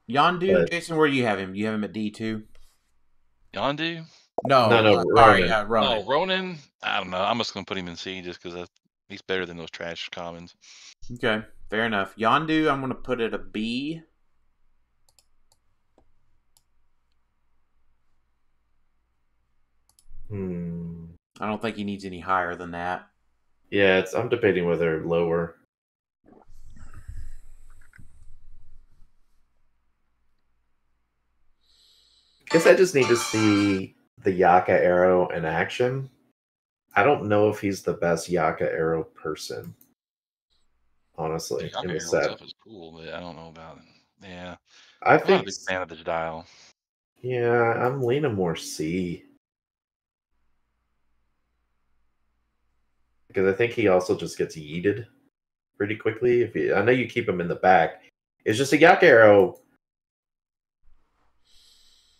But-
Jason, where do you have him? You have him at D2?
Yondu?
No,
No,
sorry,
Ronan.
Ronan.
Oh, Ronan? I don't know. I'm just going to put him in C just because he's better than those trash commons.
Okay, fair enough. Yondu, I'm going to put it a B. I don't think he needs any higher than that.
Yeah, I'm debating whether lower. Guess I just need to see the Yaka arrow in action. I don't know if he's the best Yaka arrow person, honestly,
Yaka
in the
arrow
set.
stuff is cool, but I don't know about it. Yeah,
I
I'm not a
think,
big fan of the dial.
yeah, I'm leaning more C. Because I think he also just gets yeeted pretty quickly. I know you keep him in the back. It's just a Yaka arrow.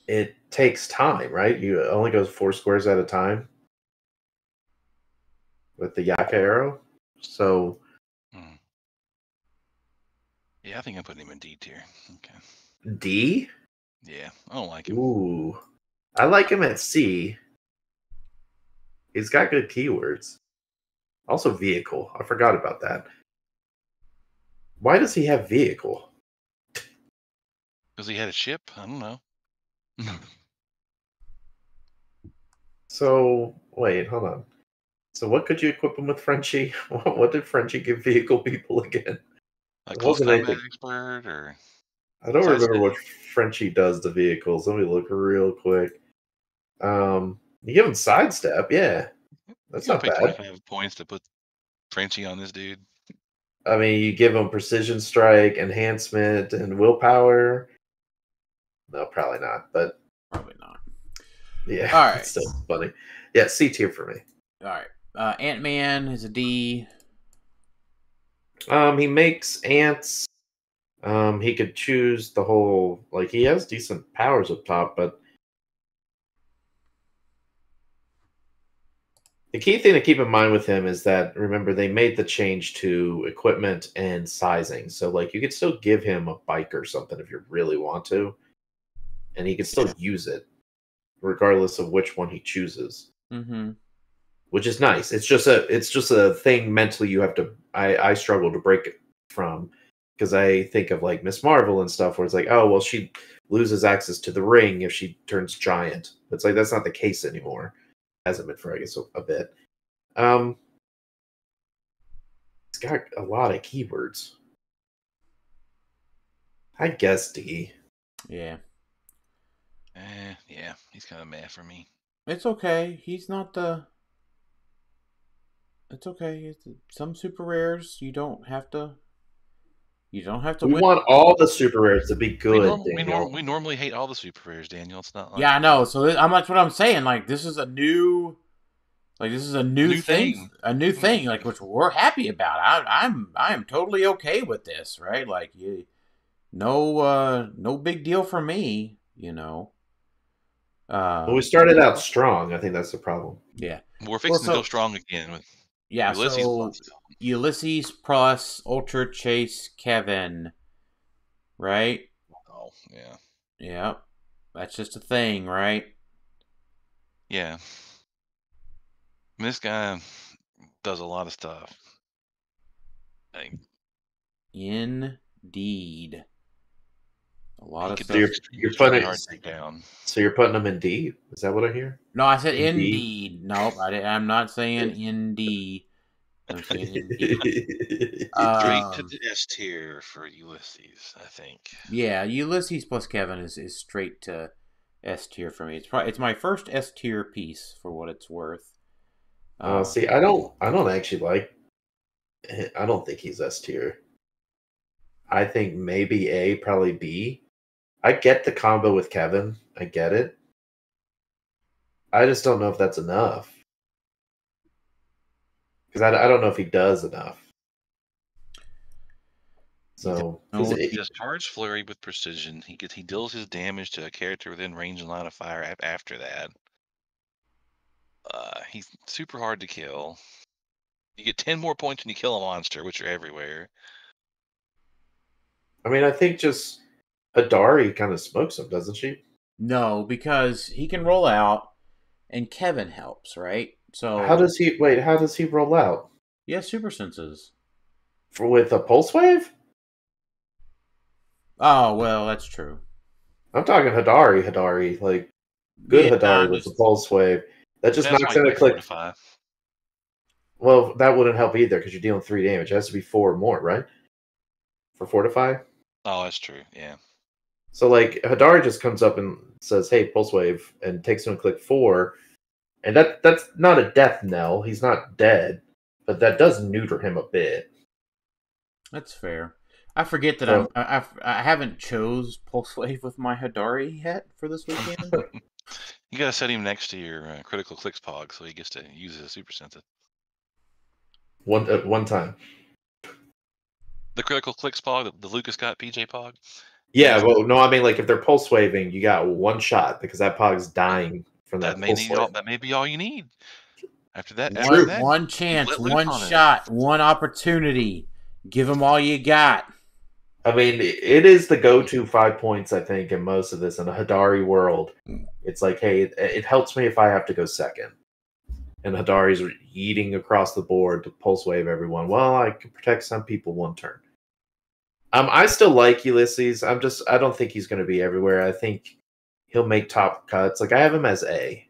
It takes time, right? You only goes 4 squares at a time with the Yaka arrow. So
yeah, I think I'm putting him in D tier. Okay.
D?
Yeah, I don't like him.
Ooh. I like him at C. He's got good keywords. Also vehicle. I forgot about that. Why does he have vehicle?
Because he had a ship? I don't know.
So, wait, hold on. So what could you equip him with, Frenchie? What did Frenchie give vehicle people again?
A
It
close
wasn't
combat
anything.
expert or
I don't
So I
remember
said-
what Frenchie does to vehicles. Let me look real quick. You give him sidestep, yeah. That's
you
not
pay
bad.
25 points to put Frenchie on this dude.
I mean, you give him precision strike, enhancement, and willpower. No, probably not. But
Probably not.
yeah,
All right.
it's still funny. Yeah, C tier for me.
All right. Ant-Man is a D.
He makes ants. He could choose the whole, like, he has decent powers up top, but the key thing to keep in mind with him is that, remember, they made the change to equipment and sizing. So, like, you could still give him a bike or something if you really want to, and he can still use it, regardless of which one he chooses.
Mm-hmm.
Which is nice. It's just a thing mentally you have to. I struggle to break it from, because I think of like Miss Marvel and stuff where it's like, oh well, she loses access to the ring if she turns giant. It's like that's not the case anymore. Hasn't been for I guess a bit. It's got a lot of keywords. I guess D.
Yeah.
Yeah, he's kind of meh for me.
It's okay. He's not the... It's okay. Some super rares, you don't have to
We
win.
want all the super rares to be good.
We normally hate all the super rares, Daniel. It's not like
Yeah, I know. So that's what I'm saying. Like, this is a new... Like, this is a new thing. A new thing, like, which we're happy about. I am totally okay with this, right? Like, no big deal for me,
Well, we started out strong. I think that's the problem.
Yeah.
We're fixing to go strong again with Ulysses.
So Ulysses plus Ultra Chase Kevin, right?
Oh, yeah.
Yeah. That's just a thing, right?
Yeah. This guy does a lot of stuff.
Indeed. A lot
He
of
could
stuff.
be
you're
extremely
putting
hard to take down.
so you're putting him in D. Is that what I hear?
No, I said
Indeed.
indeed. Nope, I'm not saying indeed. I'm saying indeed.
Straight to the S tier for Ulysses, I think.
Yeah, Ulysses plus Kevin is straight to S tier for me. It's my first S tier piece for what it's worth.
See, I don't actually like. I don't think he's S tier. I think maybe A, probably B. I get the combo with Kevin. I get it. I just don't know if that's enough. Because I don't know if he does enough. So
No,
He does charge flurry with precision. He deals his damage to a character within range and line of fire after that. He's super hard to kill. You get 10 more points when you kill a monster, which are everywhere.
I mean, I think just Hadari kind of smokes him, doesn't she?
no, because he can roll out, and Kevin helps, right? So
How does he roll out?
he has super senses.
With a pulse wave?
Oh well, that's true.
I'm talking Hadari, like good
Yeah,
Hadari with the pulse wave. That just
That's
knocks
why
in
you
a
play
click.
4 to 5.
Well, that wouldn't help either because you're dealing 3 damage. It has to be 4 or more, right? For Fortify?
Oh, that's true. Yeah.
So like Hadari just comes up and says, "Hey, pulse wave," and takes him a click 4, and that's not a death knell. He's not dead, but that does neuter him a bit.
That's fair. I forget that
So-
I haven't chose Pulse Wave with my Hadari yet for this weekend.
You got to set him next to your critical clicks pog so he gets to use his super sensitive.
One time.
The critical clicks pog, the Lucas got PJ pog.
Yeah, well, no, I mean like if they're pulse waving, you got one shot because that pog's dying from that
That
pulse wave.
may be all you need. After that,
One chance,
let loose
one
on it.
shot, one opportunity. Give them all you got.
I mean, it is the go-to 5 points, I think, in most of this in a Hadari world. It's like, hey, it helps me if I have to go second. And Hadari's eating across the board to pulse wave everyone. Well, I can protect some people one turn. I still like Ulysses. I don't think he's going to be everywhere. I think he'll make top cuts. Like I have him as A.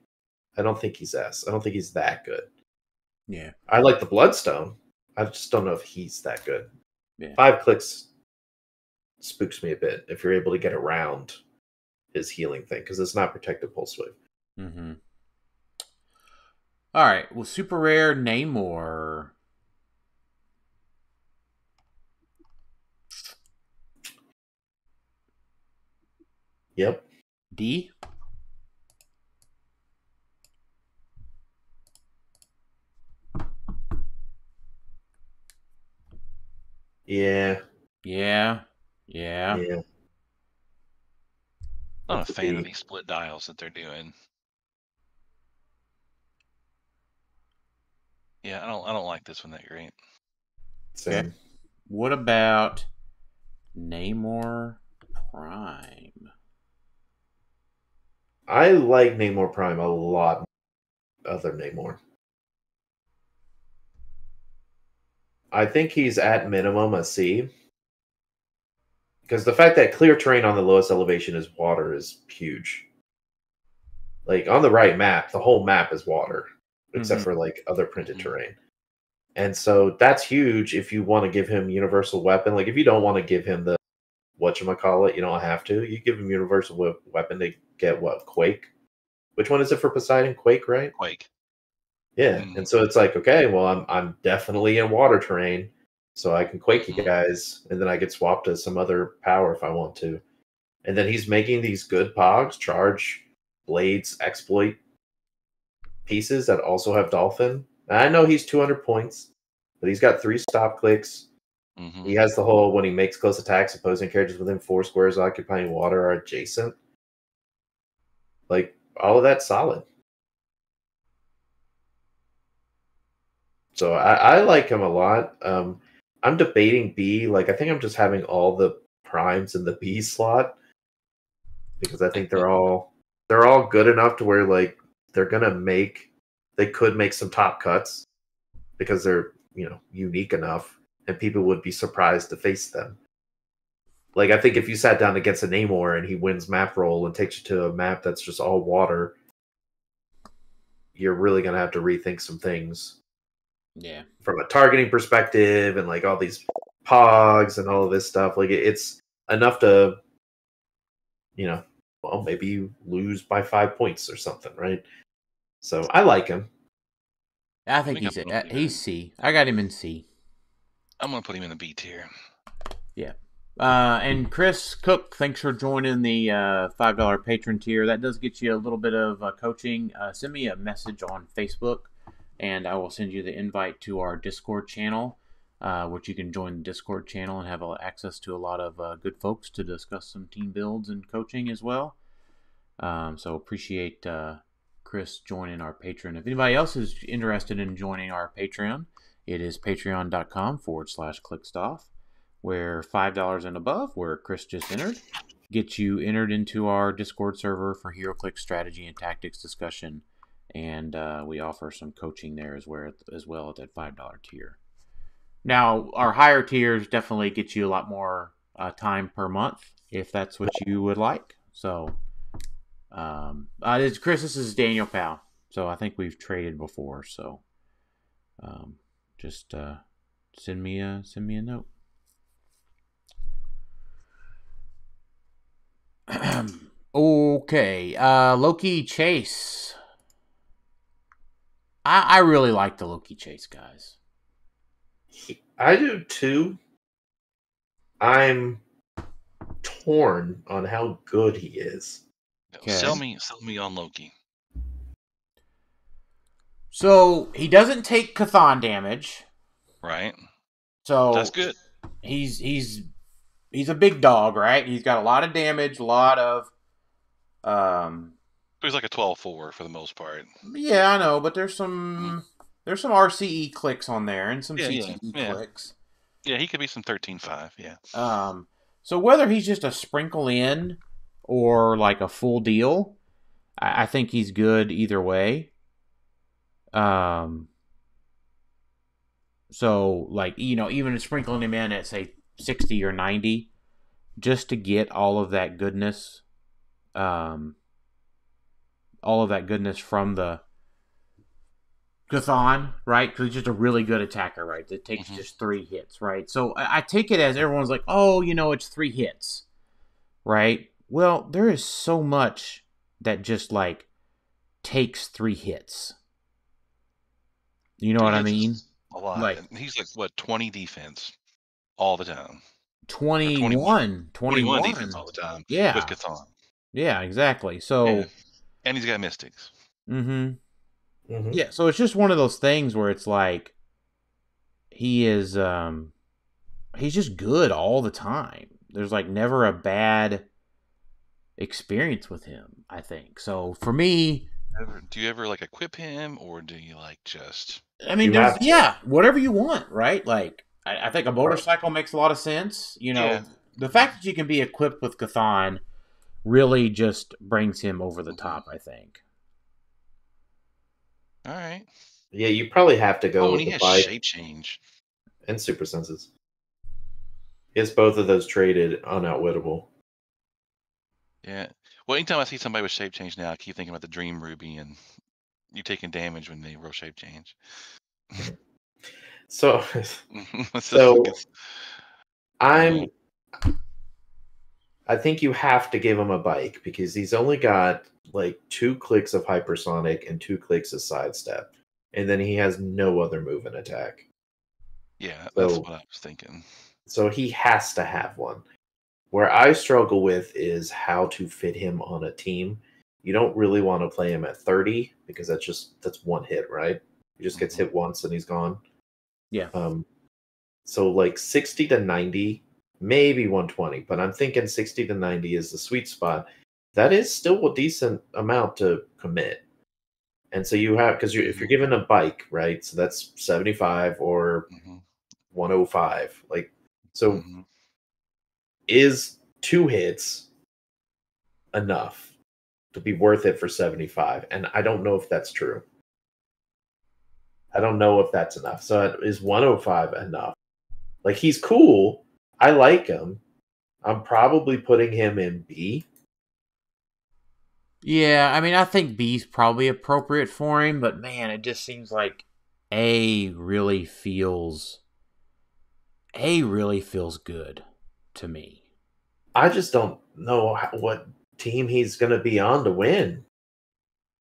I don't think he's S. I don't think he's that good.
Yeah.
I like the Bloodstone. I just don't know if he's that good.
Yeah.
5 clicks spooks me a bit if you're able to get around his healing thing because it's not protected pulse wave.
Mm-hmm. All right. Well, super rare Namor.
Yep.
D.
Yeah.
Yeah.
Not a fan of these split dials that they're doing. Yeah, I don't like this one that great.
Same.
Okay. What about Namor Prime?
I like Namor Prime a lot other Namor. I think he's at minimum a C. Because the fact that clear terrain on the lowest elevation is water is huge. Like on the right map, the whole map is water, except for like other printed terrain. And so that's huge if you want to give him universal weapon. Like if you don't want to give him the whatchamacallit, you don't have to. You give him universal weapon to get what? Quake? Which one is it for Poseidon? Quake, right?
Quake.
Yeah. And so it's like, okay, well I'm definitely in water terrain. So I can Quake you guys, and then I get swapped to some other power if I want to. And then he's making these good pogs, charge, blades, exploit pieces that also have Dolphin. And I know he's 200 points, but he's got 3 stop clicks.
Mm-hmm.
He has the whole when he makes close attacks, opposing characters within 4 squares occupying water are adjacent. Like, all of that's solid. So I like him a lot. I'm debating B. Like I think I'm just having all the primes in the B slot because I think they're all good enough to where like they could make some top cuts because they're unique enough and people would be surprised to face them. Like, I think if you sat down against a Namor and he wins map roll and takes you to a map that's just all water, you're really going to have to rethink some things.
Yeah.
From a targeting perspective and like all these pogs and all of this stuff. Like, it's enough to, well, maybe you lose by 5 points or something, right? So I like him.
I think he's C. I got him in C.
I'm going to put him in the B tier.
Yeah. And Chris Cook, thanks for joining the $5 patron tier. That does get you a little bit of coaching. Send me a message on Facebook, and I will send you the invite to our Discord channel, which you can join the Discord channel and have access to a lot of good folks to discuss some team builds and coaching as well. So appreciate Chris joining our Patreon. If anybody else is interested in joining our Patreon, it is patreon.com/clickstuff, where $5 and above, where Chris just entered, gets you entered into our Discord server for HeroClix strategy and tactics discussion. And we offer some coaching there as well at that $5 tier. Now, our higher tiers definitely get you a lot more time per month, if that's what you would like. So, Chris, this is Daniel Powell. So I think we've traded before. So, just send me a note. Okay, Loki Chase. I really like the Loki Chase guys.
I do too. I'm torn on how good he is.
Okay. Sell me on Loki.
So he doesn't take Chthon damage,
right?
So
that's good.
He's a big dog, right? He's got a lot of damage, a lot of.
He's like a 12-4 for the most part.
Yeah, I know, but there's some RCE clicks on there and some CTE clicks.
Yeah, he could be some 13-5. Yeah.
So whether he's just a sprinkle in or like a full deal, I think he's good either way. So like, even sprinkling him in at say 60 or 90, just to get all of that goodness, from the Chthon, right? Because he's just a really good attacker, right? That takes just 3 hits, right? So I take it as everyone's like, oh, it's 3 hits, right? Well, there is so much that just like takes 3 hits. You know what I mean?
A lot. Like, he's like, what, 20 defense all the time?
21
defense all the time.
Yeah.
With Chthon.
Yeah, exactly. So,
and he's got mystics.
Yeah, so it's just one of those things where it's like he is he's just good all the time. There's like never a bad experience with him, I think. So for me,
do you ever like equip him, or do you like just?
I mean, whatever you want, right? Like I think a motorcycle makes a lot of sense. The fact that you can be equipped with Chthon really just brings him over the top, I think.
All right.
Yeah, you probably have to go with
the
bike
shape change
and super senses. It's both of those traded unoutwittable.
Yeah. Well, anytime I see somebody with shape change now, I keep thinking about the Dream Ruby and you taking damage when they roll shape change.
So I think you have to give him a bike because he's only got like 2 clicks of hypersonic and 2 clicks of sidestep, and then he has no other move and attack.
Yeah, that's what I was thinking.
So he has to have one. Where I struggle with is how to fit him on a team. You don't really want to play him at 30 because that's 1 hit, right? He just gets hit once and he's gone.
Yeah.
So like 60 to 90, maybe 120, but I'm thinking 60 to 90 is the sweet spot. That is still a decent amount to commit. And so you have, because if you're given a bike, right? So that's 75 or 105. Like, so is 2 hits enough to be worth it for 75? And I don't know if that's true. I don't know if that's enough. So is 105 enough? Like, he's cool. I like him. I'm probably putting him in B.
Yeah, I mean, I think B's probably appropriate for him, but man, it just seems like A really feels good to me.
I just don't know what team he's going to be on to win.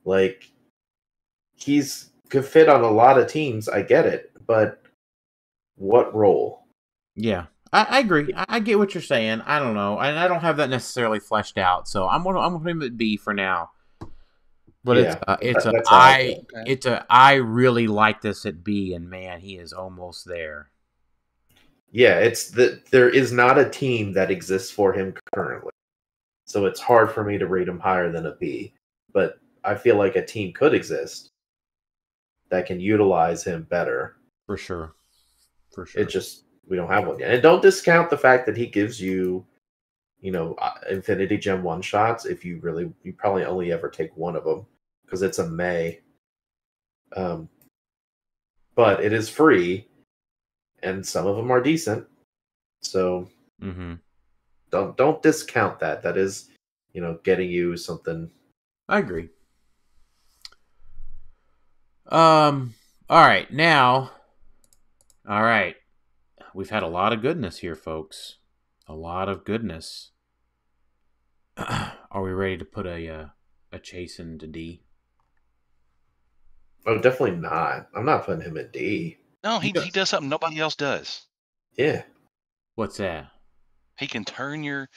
Like, he's could fit on a lot of teams. I get it, but what role?
Yeah, I agree. I get what you're saying. I don't know, and I don't have that necessarily fleshed out, so I'm gonna put him at B for now. But
Yeah, that's how I feel.
it's a I really like this at B, and man, he is almost there.
Yeah, it's that there is not a team that exists for him currently. So it's hard for me to rate him higher than a B. But I feel like a team could exist that can utilize him better.
For sure. For sure.
It just, we don't have one yet. And don't discount the fact that he gives you, Infinity Gem one shots if you probably only ever take one of them because it's a May. But it is free and some of them are decent. So don't discount that. That is, getting you something.
I agree. All right, now. All right. We've had a lot of goodness here, folks. A lot of goodness. Are we ready to put a Chase into D?
Oh, definitely not. I'm not putting him in D.
No, he does something nobody else does.
Yeah.
What's that?
He can turn your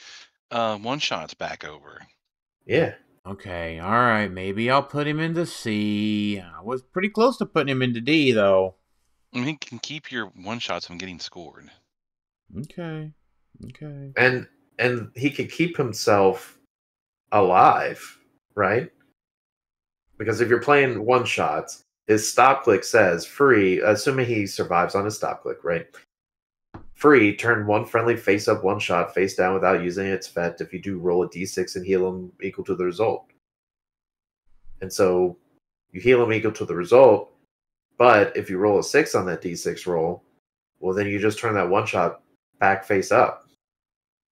one-shots back over.
Yeah.
Okay, all right. Maybe I'll put him into C. I was pretty close to putting him into D, though.
I mean, he can keep your one-shots from getting scored.
Okay.
And he could keep himself alive, right? Because if you're playing one-shots, his stop click says free, assuming he survives on his stop click, right? Free, turn one friendly face up one shot, face down without using its effect. If you do, roll a d6 and heal him equal to the result. And so you heal him equal to the result, but if you roll a 6 on that d6 roll, well, then you just turn that one shot back face up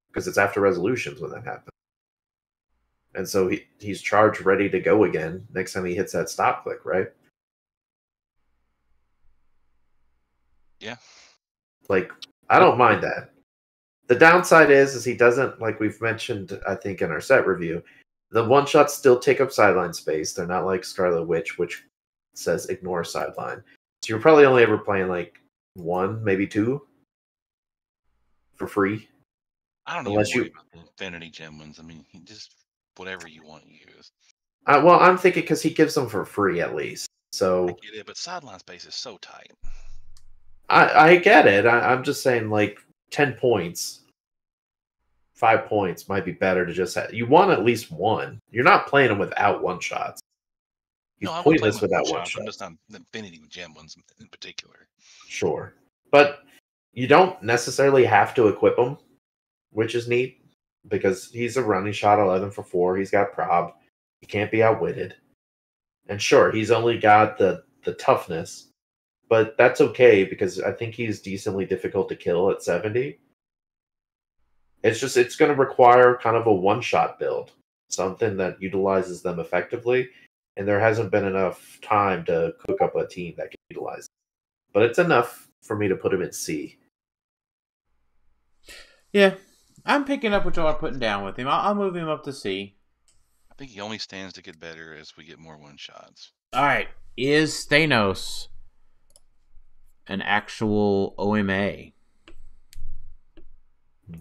because it's after resolutions when that happens. And so he's charged ready to go again next time he hits that stop click, right?
Yeah.
Like, I don't mind that. The downside is he doesn't, like we've mentioned, I think, in our set review, the one-shots still take up sideline space. They're not like Scarlet Witch, which says ignore sideline. So you're probably only ever playing like one, maybe two for free.
I don't
Unless
even worry about the Infinity Gem ones. I mean, just whatever you want to use.
Well, I'm thinking because he gives them for free at least. So
I get it, but sideline space is so tight.
I get it. I'm just saying, like, 10 points, 5 points might be better to just have. You want at least one. You're not playing him without one shots. He's
No, I'm
pointless
playing
without one
I'm
shot.
just on the Infinity Gem ones in particular.
Sure. But you don't necessarily have to equip him, which is neat, because he's a running shot 11 for 4. He's got prob. He can't be outwitted. And sure, he's only got the toughness. But that's okay because I think he's decently difficult to kill at 70. It's going to require kind of a one-shot build, something that utilizes them effectively, and there hasn't been enough time to cook up a team that can utilize it. But it's enough for me to put him in C.
Yeah, I'm picking up what y'all are putting down with him. I'll move him up to C.
I think he only stands to get better as we get more one-shots.
All right, is Thanos an actual OMA?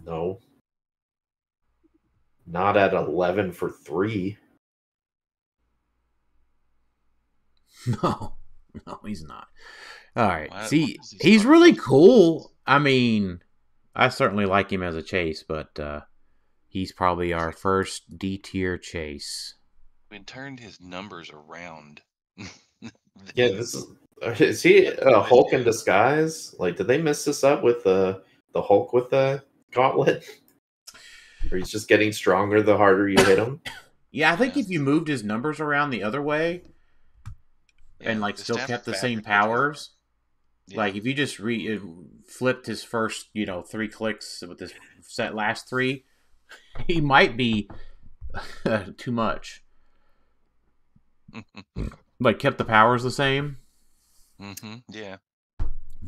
No. Not at 11 for 3.
No, he's not. All right.
Why
See,
does he
he's
start
really
first?
cool. I mean, I certainly like him as a Chase, but he's probably our first D tier Chase.
We turned his numbers around.
Yeah, is he a Hulk in disguise? Like, did they mess this up with the Hulk with the gauntlet? Or he's just getting stronger the harder you hit him?
Yeah, I think if you moved his numbers around the other way and like
the
still
stats
kept the
are
same
fabric,
powers,
Yeah.
Like if you just flipped his first, 3 clicks with his last 3, he might be too much. Like kept the powers the same.
Yeah.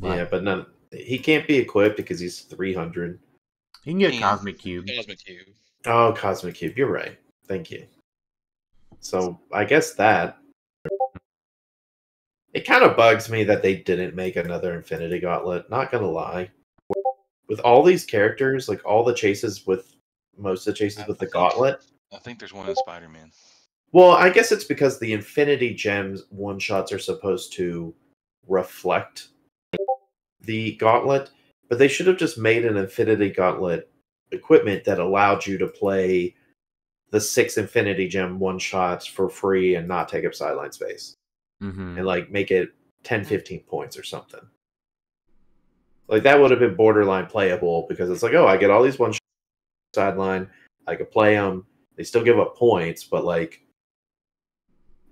Yeah, but none. He can't be equipped because he's 300.
He can get a Cosmic Cube.
Cosmic Cube.
Oh, Cosmic Cube. You're right. Thank you. So I guess that. It kind of bugs me that they didn't make another Infinity Gauntlet. Not gonna lie. With all these characters, like all the chases with most of the chases with the Gauntlet.
I think there's one in Spider-Man.
Well, I guess it's because the Infinity Gems one-shots are supposed to reflect the Gauntlet, but they should have just made an Infinity Gauntlet equipment that allowed you to play the 6 Infinity Gem one-shots for free and not take up sideline space.
Mm-hmm.
And like make it 10, 15 points or something. Like that would have been borderline playable because it's like, oh, I get all these one sideline, I could play them. They still give up points, but like,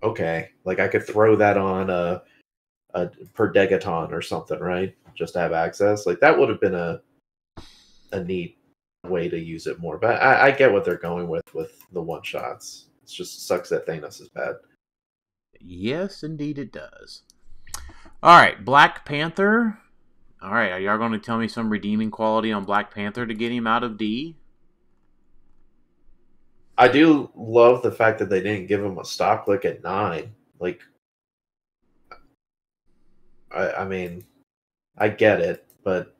okay, like I could throw that on a per Degaton or something, right? Just to have access. Like that would have been a neat way to use it more. But I get what they're going with the one shots. It just sucks that Thanos is bad.
Yes, indeed it does. All right, Black Panther. All right, are y'all going to tell me some redeeming quality on Black Panther to get him out of D?
I do love the fact that they didn't give him a stop click at 9. Like, I mean, I get it, but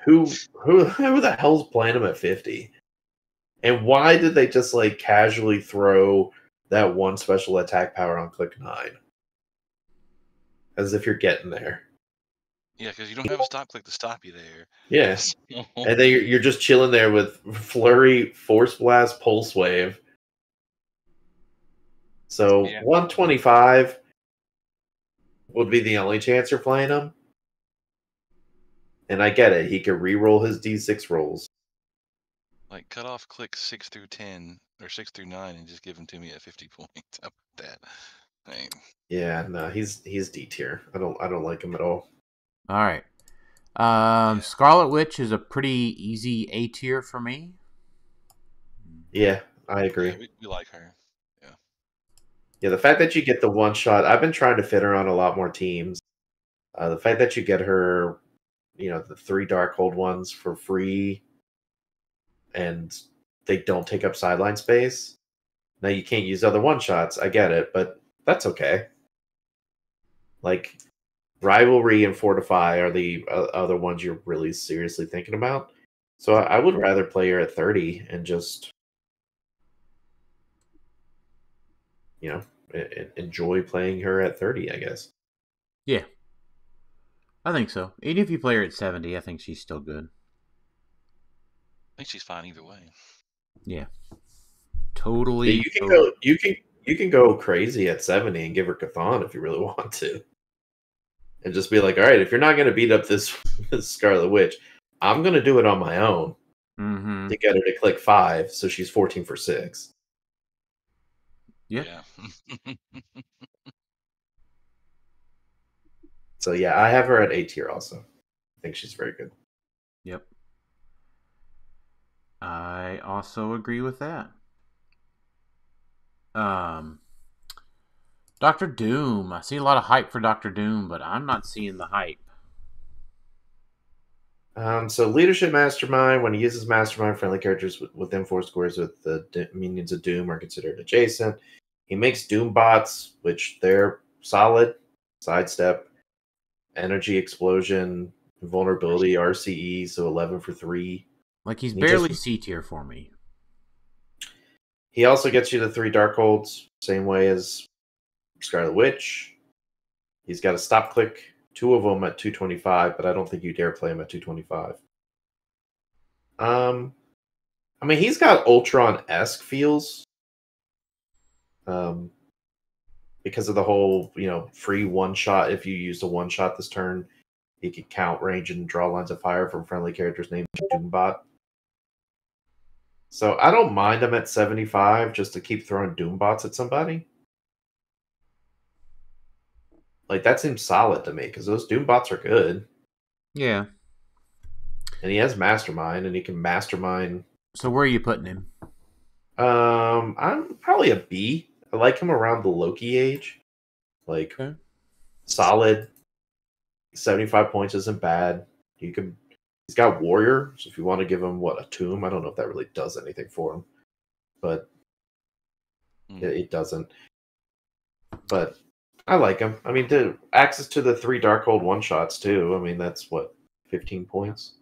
who the hell's playing him at 50? And why did they just like casually throw that one special attack power on click 9? As if you're getting there.
Yeah, because you don't have a stop click to stop you there.
Yes. Yeah. And then you're just chilling there with Flurry, Force Blast, Pulse Wave. So 125 would be the only chance you're playing him. And I get it. He could re-roll his D6 rolls.
Like cut off click 6 through 10 or 6 through 9 and just give them to me at 50 points. How about that? Dang.
Yeah, no, he's D tier. I don't like him at all.
All right. Scarlet Witch is a pretty easy A tier for me.
Yeah, I agree.
Yeah, we like her. Yeah.
Yeah, the fact that you get the one shot, I've been trying to fit her on a lot more teams. The fact that you get her, the 3 Darkhold ones for free, and they don't take up sideline space. Now you can't use other one shots. I get it, but that's okay. Like Rivalry and Fortify are the other ones you're really seriously thinking about. So I would rather play her at 30 and just, enjoy playing her at 30, I guess.
Yeah. I think so. Even if you play her at 70, I think she's still good.
I think she's fine either way.
Yeah. Totally.
Yeah, you can go crazy at 70 and give her Chthon if you really want to. And just be like, all right, if you're not going to beat up this Scarlet Witch, I'm going to do it on my own to get her to click 5, so she's 14 for 6.
Yep.
Yeah.
So yeah, I have her at A tier also. I think she's very good.
Yep. I also agree with that. Dr. Doom. I see a lot of hype for Dr. Doom, but I'm not seeing the hype.
So Leadership Mastermind, when he uses Mastermind, friendly characters within 4 squares with the minions of Doom are considered adjacent. He makes Doom bots, which they're solid. Sidestep, Energy Explosion, Vulnerability, RCE, so 11 for 3.
Like he's barely C tier for me.
He also gets you the 3 Darkholds, same way as Scarlet Witch. He's got a stop click, 2 of them at 225, but I don't think you dare play him at 225. I mean, he's got Ultron-esque feels. Because of the whole, free one-shot. If you used a one-shot this turn, he could count, range, and draw lines of fire from friendly characters named Doombot. So I don't mind him at 75 just to keep throwing Doombots at somebody. Like, that seems solid to me, because those Doom bots are good.
Yeah.
And he has Mastermind, and he can Mastermind.
So where are you putting him?
I'm probably a B. I like him around the Loki age. Like,
Okay.
solid. 75 points isn't bad. He's got Warrior, so if you want to give him, a Tomb? I don't know if that really does anything for him. But it doesn't. But I like him. I mean, the access to the 3 Darkhold one-shots, too. I mean, that's, 15 points?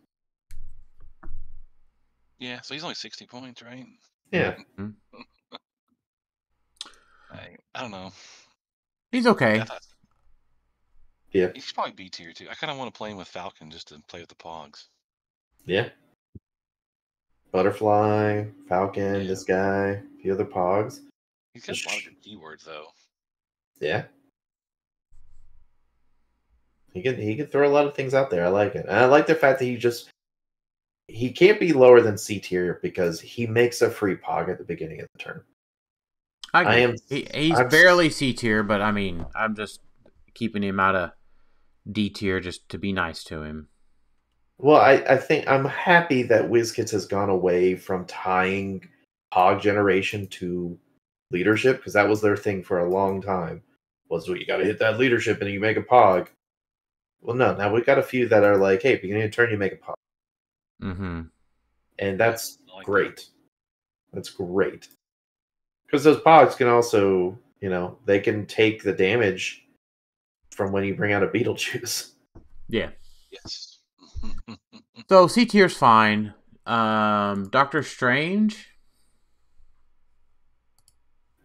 Yeah, so he's only 60 points, right?
Yeah.
I don't know.
He's okay.
Yeah.
He's probably B tier too. I kind of want to play him with Falcon just to play with the Pogs.
Yeah. Butterfly, Falcon, this guy, a few other Pogs.
He's got a lot of good keywords though.
Yeah. He can throw a lot of things out there. I like it. And I like the fact that he can't be lower than C tier because he makes a free Pog at the beginning of the turn.
He's barely C tier, but I mean, I'm just keeping him out of D tier just to be nice to him.
Well, I think I'm happy that WizKids has gone away from tying Pog generation to leadership, because that was their thing for a long time. Was, you got to hit that leadership and you make a Pog. Well, no, now we've got a few that are like, hey, beginning of turn, you make a Pog.
Mm-hmm.
And that's great. That's great. Because those Pogs can also, they can take the damage from when you bring out a Beetlejuice.
Yeah.
Yes.
So C tier's fine. Doctor Strange.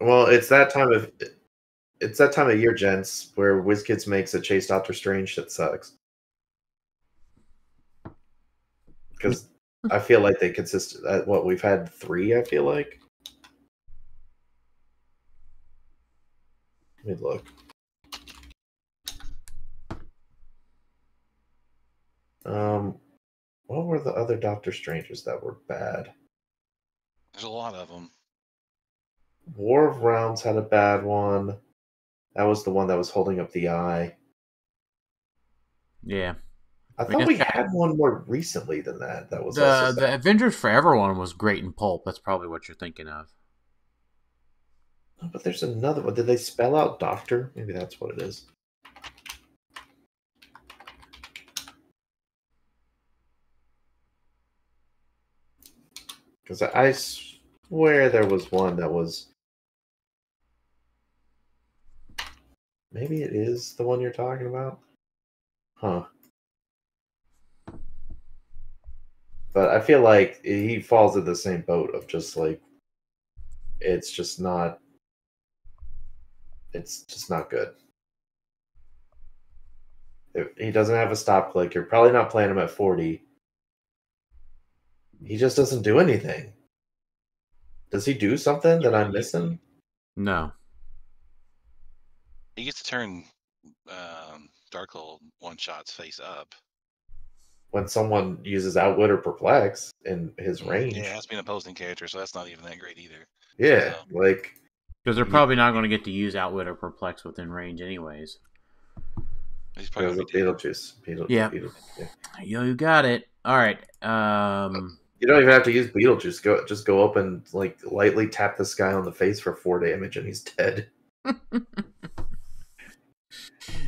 Well, it's that time of year, gents, where WizKids makes a Chase Doctor Strange that sucks. Because I feel like they consist. We've had 3. I feel like. Let me look. What were the other Doctor Stranges that were bad?
There's a lot of them.
War of Realms had a bad one. That was the one that was holding up the eye.
Yeah.
I thought we had one more recently than that. That was
the Avengers Forever one was great in pulp. That's probably what you're thinking of.
Oh, but there's another one. Did they spell out Doctor? Maybe that's what it is. Because I swear there was one that was. Maybe it is the one you're talking about? Huh. But I feel like he falls in the same boat of just like. It's just not good. If he doesn't have a stop click, you're probably not playing him at 40. He just doesn't do anything. Does he do something that I'm missing?
No.
He gets to turn Darkhold one-shots face up.
When someone uses Outwit or Perplex in his range.
Yeah, it has to be an opposing character, so that's not even that great either.
Yeah,
because they're probably not going to get to use Outwit or Perplex within range anyways.
He's probably going to
Beetlejuice.
Yeah. You got it. All right.
You don't even have to use Beetlejuice. Just go up and like lightly tap this guy on the face for 4 damage, and he's dead.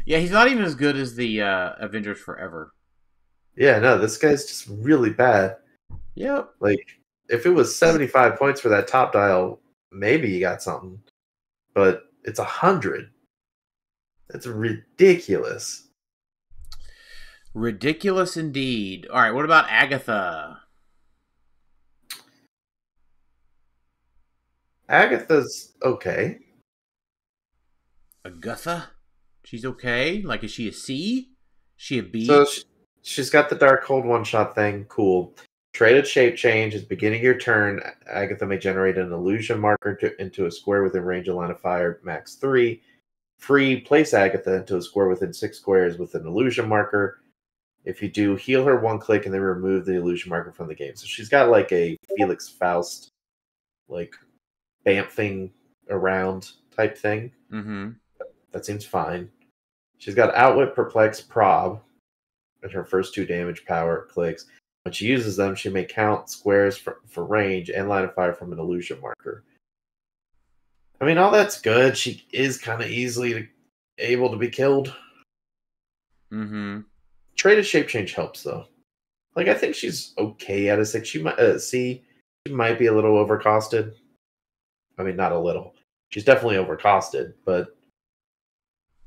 Yeah, he's not even as good as the Avengers Forever.
Yeah, no, this guy's just really bad.
Yep.
Like, if it was 75 points for that top dial, maybe you got something. But it's 100. That's ridiculous.
Ridiculous indeed. All right, what about Agatha?
Agatha's okay.
Agatha? She's okay? Like, is she a C? She a B?
So she's got the Darkhold one-shot thing. Cool. Traded shape change. Is beginning your turn. Agatha may generate an illusion marker into a square within range of line of fire, max 3. Free, place Agatha into a square within 6 squares with an illusion marker. If you do, heal her 1 click and then remove the illusion marker from the game. So she's got like a Felix Faust, like, bamfing around type thing.
Mm-hmm.
That seems fine. She's got Outwit, Perplex, Prob in her first 2 damage power clicks. When she uses them, she may count squares for range and line of fire from an illusion marker. I mean, all that's good. She is kind of easily able to be killed.
Mm-hmm.
Traded Shape Change helps, though. Like, I think she's okay at a 6. She might she might be a little overcosted. I mean, not a little. She's definitely overcosted, but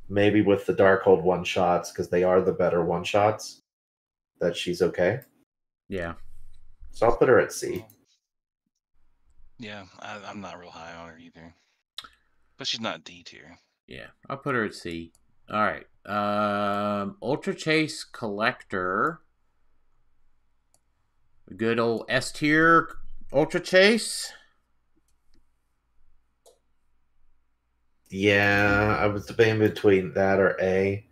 maybe with the Darkhold one-shots, because they are the better one-shots, that she's okay.
Yeah.
So I'll put her at C.
Yeah, I'm not real high on her either. But she's not D tier.
Yeah, I'll put her at C. All right. Ultra Chase Collector. Good old S tier Ultra Chase.
Yeah, I was debating between that or A,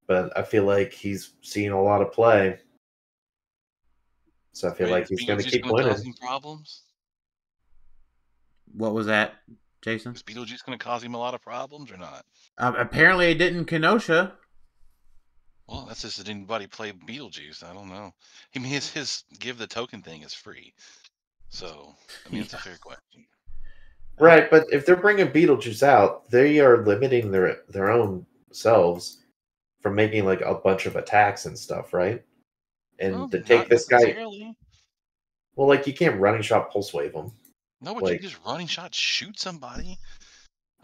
but I feel like he's seen a lot of play. So I feel like he's going to keep winning.
Cause him problems?
What was that, Jason?
Is Beetlejuice going to cause him a lot of problems or not?
Apparently it didn't Kenosha.
Well, that's just that anybody play Beetlejuice. I don't know. I mean, his give the token thing is free. So, I mean, it's a fair question.
Right, but if they're bringing Beetlejuice out, they are limiting their own selves from making like a bunch of attacks and stuff, right? And
Well,
to take this guy, well, like you can't running shot pulse wave him.
No, but like, you just running shot shoot somebody.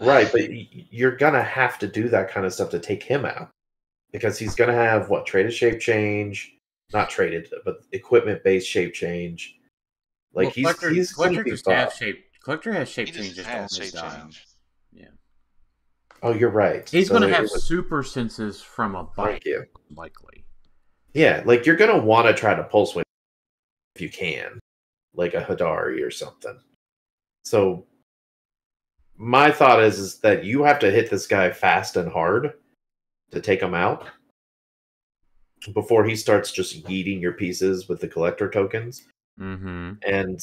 Right, but you're gonna have to do that kind of stuff to take him out because he's gonna have what traded shape change, not traded, but equipment based shape change. Like
well,
he's
Collector just has shape. Collector has shape change just on his die. Yeah.
Oh, you're right.
He's going to have super senses from a bite, likely.
Yeah, like you're going to want to try to pulse wave if you can, like a Hadari or something. So my thought is that you have to hit this guy fast and hard to take him out before he starts just yeeting your pieces with the collector tokens.
Mm-hmm.
And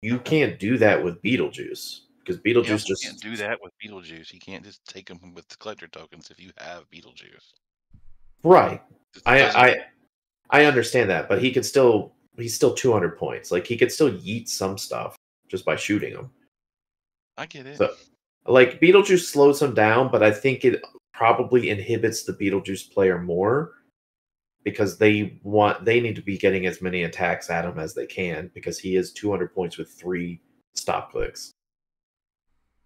you can't do that with Beetlejuice. Because Beetlejuice just
can't do that with Beetlejuice. You can't just take them with the collector tokens if you have Beetlejuice.
Right. I understand that, but he's still 200 points. Like he could still yeet some stuff just by shooting him.
I get it.
So, like Beetlejuice slows him down, but I think it probably inhibits the Beetlejuice player more because they need to be getting as many attacks at him as they can because he is 200 points with 3 stop clicks.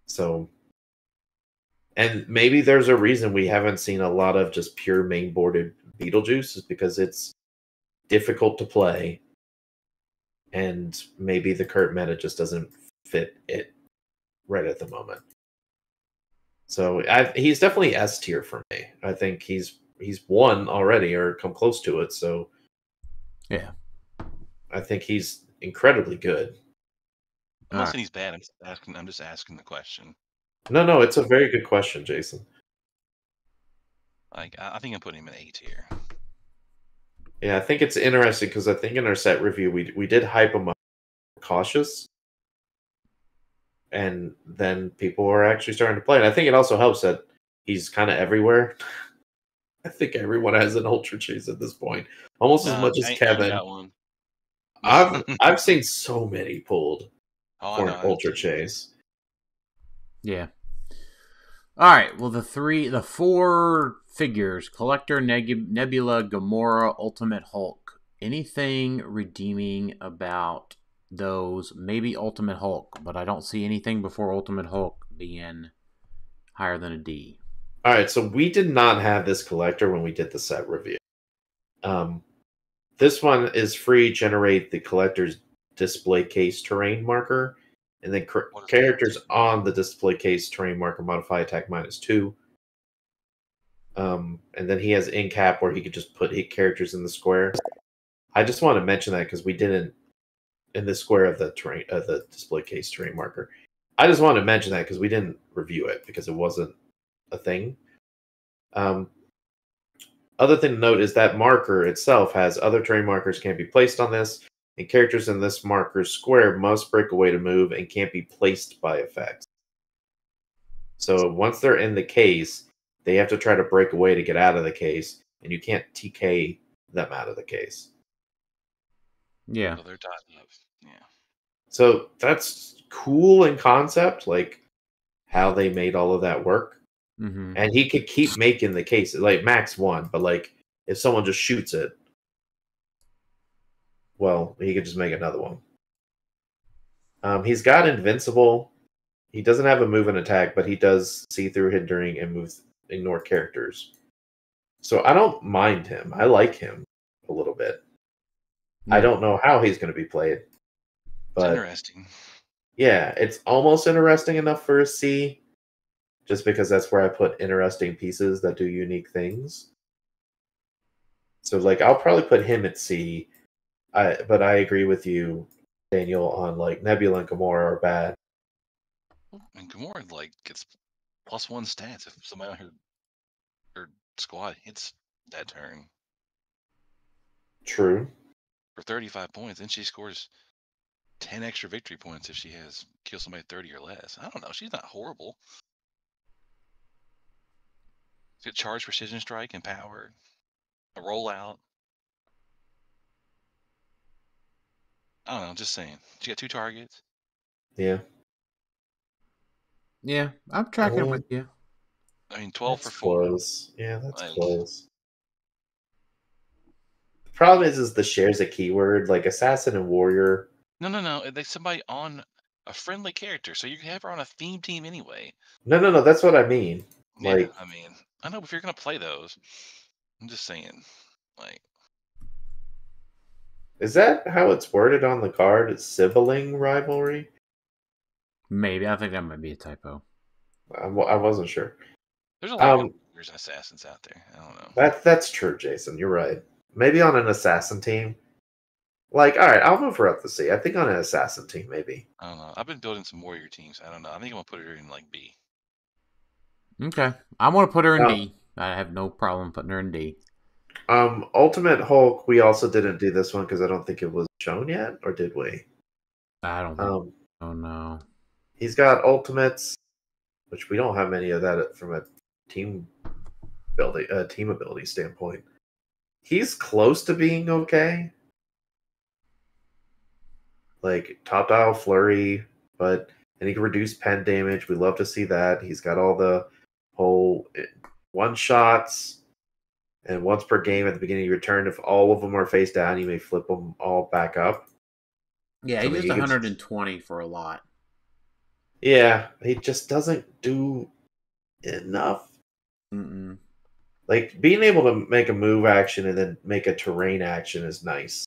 So, and maybe there's a reason we haven't seen a lot of just pure mainboarded Beetlejuice is because it's difficult to play, and maybe the current meta just doesn't fit it right at the moment. So he's definitely S tier for me. I think he's won already or come close to it. So
yeah,
I think he's incredibly good.
I'm not saying he's bad. I'm just asking the question.
No, it's a very good question, Jason.
Like I think I'm putting him in A tier.
Yeah, I think it's interesting because I think in our set review we did hype him up cautious, and then people are actually starting to play. And I think it also helps that he's kind of everywhere. I think everyone has an Ultra Chase at this point, almost as much as Kevin. I've seen so many pulled for an Ultra Chase.
Yeah. All right. Well, the 4 figures: Collector, Nebula, Gamora, Ultimate Hulk. Anything redeeming about those? Maybe Ultimate Hulk, but I don't see anything before Ultimate Hulk being higher than a D.
All right, so we did not have this collector when we did the set review. This one is free. Generate the collector's display case terrain marker, and then characters on the display case terrain marker modify attack -2. And then he has in cap where he could just put characters in the square. I just want to mention that because we didn't in the square of the terrain of the display case terrain marker. I just want to mention that because we didn't review it because it wasn't a thing. Other thing to note is that marker itself has other terrain markers can't be placed on this, and characters in this marker's square must break away to move and can't be placed by effects. So once they're in the case, they have to try to break away to get out of the case, and you can't TK them out of the case.
Yeah.
So they're tied up. Yeah.
So that's cool in concept, like how they made all of that work.
Mm-hmm.
And he could keep making the cases, like max one, but like if someone just shoots it, well, he could just make another one. He's got invincible. He doesn't have a move and attack, but he does see through hindering and ignore characters. So I don't mind him. I like him a little bit.
Yeah.
I don't know how he's going to be played,
It's
but
interesting.
yeah, it's almost interesting enough for a C, just because that's where I put interesting pieces that do unique things. So like I'll probably put him at C. But I agree with you, Daniel, on like Nebula and Gamora are bad.
And Gamora like gets +1 stats if somebody on her squad hits that turn
True.
for 35 points, and she scores 10 extra victory points if she has kill somebody 30 or less. I don't know. She's not horrible. She's got charge, precision strike, and power. A rollout. I don't know. Just saying. She got 2 targets.
Yeah.
Yeah, I'm tracking with you.
I mean, 12
That's
for 4.
close. Yeah, that's
Like,
close. The problem is the shares a keyword like assassin and warrior.
no. They somebody on a friendly character, so you can have her on a theme team anyway.
No. That's what I mean.
Yeah,
Like,
I mean, I know if you're gonna play those, I'm just saying, like,
is that how it's worded on the card? It's sibling rivalry.
Maybe. I think that might be a typo.
I wasn't sure.
there's a lot of good warriors and assassins out there. I don't know.
That's true, Jason. You're right. Maybe on an assassin team. Like, all right, I'll move her up to C. I think on an assassin team, maybe.
I don't know. I've been building some warrior teams. I don't know. I think I'm gonna put her in like B.
Okay. I want to put her in D. I have no problem putting her in D.
Ultimate Hulk, we also didn't do this one because I don't think it was shown yet, or did we?
I don't think. Oh no.
He's got ultimates, which we don't have many of that from a team ability standpoint. He's close to being okay. Like top dial flurry, and he can reduce pen damage. We love to see that. He's got all the whole one shots and once per game at the beginning of your turn. If all of them are face down, you may flip them all back up.
Yeah, he used 120 for a lot.
Yeah, he just doesn't do enough.
Mm-mm.
Like being able to make a move action and then make a terrain action is nice.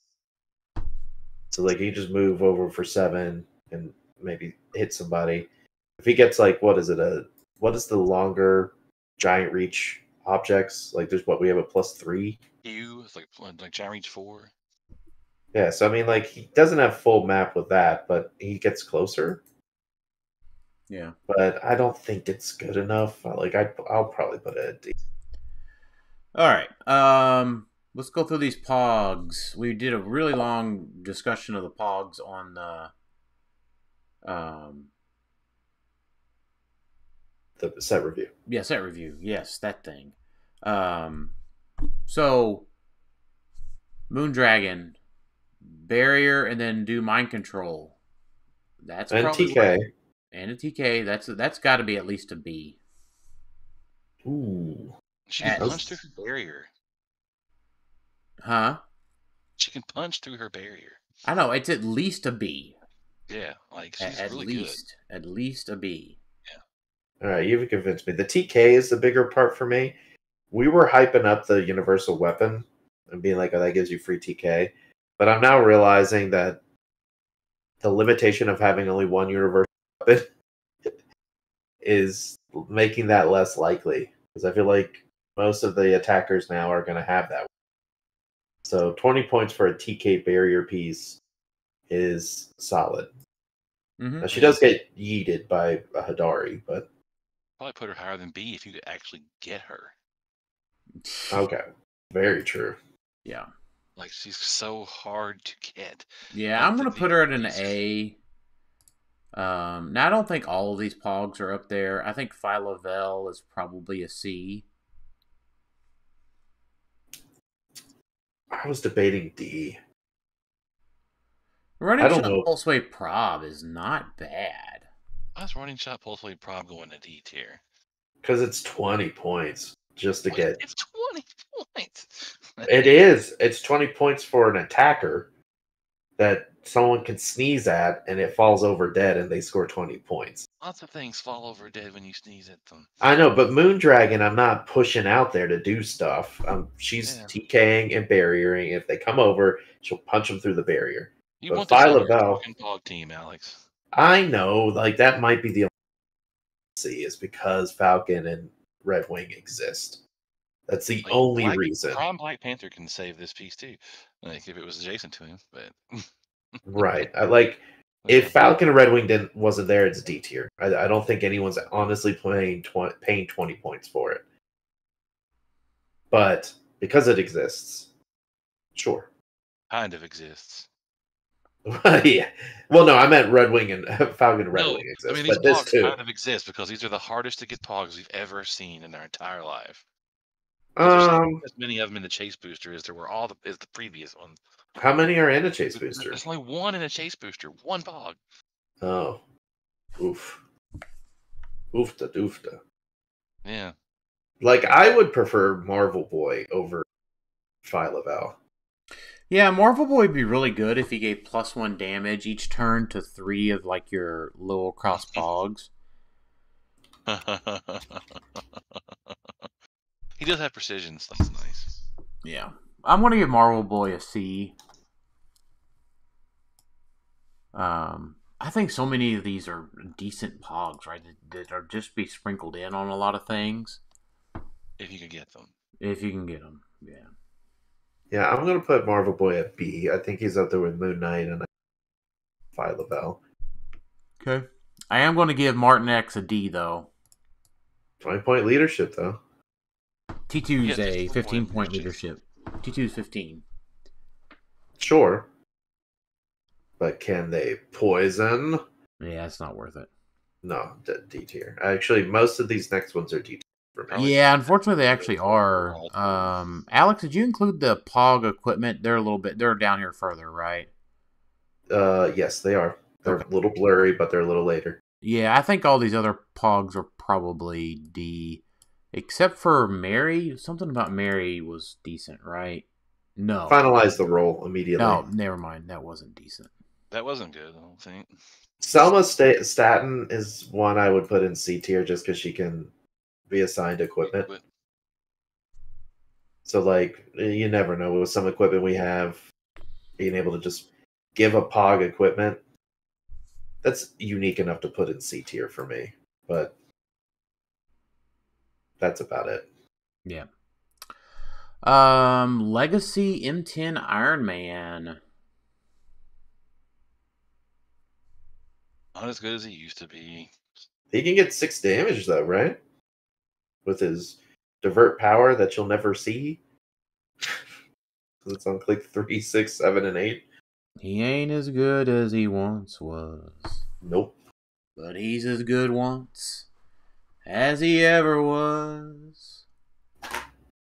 So like you just move over for 7 and maybe hit somebody. If he gets like what is the longer giant reach objects? Like there's we have a +3.
It's like giant reach 4.
Yeah, so I mean like he doesn't have full map with that, but he gets closer.
Yeah.
But I don't think it's good enough. I'll probably put it at D.
All right. Let's go through these pogs. We did a really long discussion of the pogs on
the set review.
Yeah, set review. Yes, that thing. So Moondragon, barrier, and then do mind control. That's
and
probably
TK.
And a TK. That's got to be at least a B.
Ooh.
She can punch through her barrier.
Huh?
She can punch through her barrier.
I know, it's at least a B.
Yeah, like she's really good.
At least a B.
Yeah. All right, you've convinced me. The TK is the bigger part for me. We were hyping up the universal weapon and being like, oh, that gives you free TK. But I'm now realizing that the limitation of having only one universal weapon is making that less likely. Because I feel like most of the attackers now are going to have that. So 20 points for a TK barrier piece is solid.
Mm-hmm.
Now, she does get yeeted by a Hadari, but
probably put her higher than B if you could actually get her.
Okay, very true.
Yeah,
like she's so hard to get.
Yeah,
like,
I'm gonna put her at an A. Now I don't think all of these Pogs are up there. I think Phyla-Vell is probably a C.
I was debating D.
Running
I don't
Shot
know.
Pulsewave Prob is not bad.
How's Running Shot Pulsewave Prob going to D tier?
Because it's 20 points just to get.
It's 20 points.
It is. It's 20 points for an attacker that someone can sneeze at and it falls over dead and they score 20 points.
Lots of things fall over dead when you sneeze at them.
I know, but Moondragon, I'm not pushing out there to do stuff. She's
Yeah.
TKing and barriering. If they come over, she'll punch them through the barrier.
You
But
want to see your
Phyla-Vell,
fucking Pog team, Alex.
I know, like that might be the only see is because Falcon and Red Wing exist. That's the
Like,
only reason.
Prime Black Panther can save this piece too, like if it was adjacent to him. But
Right. If Falcon and Red Wing wasn't there, it's D tier. I don't think anyone's honestly paying 20 points for it. But because it exists, sure.
kind of exists.
Yeah. Well, no, I meant Red Wing and Falcon and Red
No,
Wing exist.
I mean these
but this
Pogs
too.
kind of exist because these are the hardest to get Pogs we've ever seen in our entire life. There's as many of them in the Chase Booster as there were as the previous ones.
How many are in a Chase Booster?
There's only one in a Chase Booster. One Pog.
Oh. Oof. Oofta doofta.
Yeah.
Like, I would prefer Marvel Boy over Phyla-Vell.
Yeah, Marvel Boy would be really good if he gave +1 damage each turn to 3 of like your low cross Pogs.
He does have precision, so that's nice.
Yeah. I'm going to give Marvel Boy a C. I think so many of these are decent Pogs, right? That are just be sprinkled in on a lot of things.
If you could get them.
If you can get them, yeah.
Yeah, I'm going to put Marvel Boy at B. I think he's up there with Moon Knight and Phyla-Vell.
Okay. I am going to give Martin X a D, though.
20-point leadership, though.
T2's a 15-point leadership. T2's 15.
Sure. But can they poison?
Yeah, it's not worth it.
No, D tier. Actually, most of these next ones are D tier.
Yeah, unfortunately, they actually are. Alex, did you include the Pog equipment? They're down here further, right?
Yes, they are. They're a little blurry, but they're a little later.
Yeah, I think all these other Pogs are probably D. Except for Mary. Something about Mary was decent, right? No.
Finalize the roll immediately.
No, never mind. That wasn't decent.
That wasn't good, I don't think.
Selma Staten is one I would put in C tier just because she can be assigned equipment. So, like, you never know. With some equipment we have, being able to just give a Pog equipment, that's unique enough to put in C tier for me. But that's about it.
Yeah. Legacy M10 Iron Man.
Not as good as he used to be.
He can get 6 damage, though, right? With his divert power that you'll never see. It's on click 3, 6, 7, and 8.
He ain't as good as he once was.
Nope.
But he's as good once as he ever was.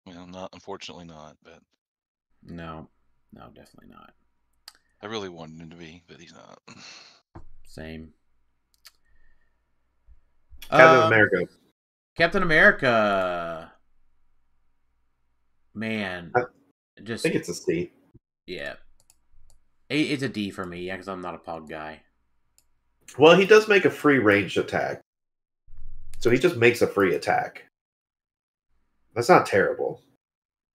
Well, unfortunately not, but
No, definitely not.
I really wanted him to be, but he's not.
Same.
Captain America.
Captain America. Man,
I think it's a C.
Yeah. It's a D for me, yeah, because I'm not a Pog guy.
Well, he does make a free ranged attack. So he just makes a free attack. That's not terrible.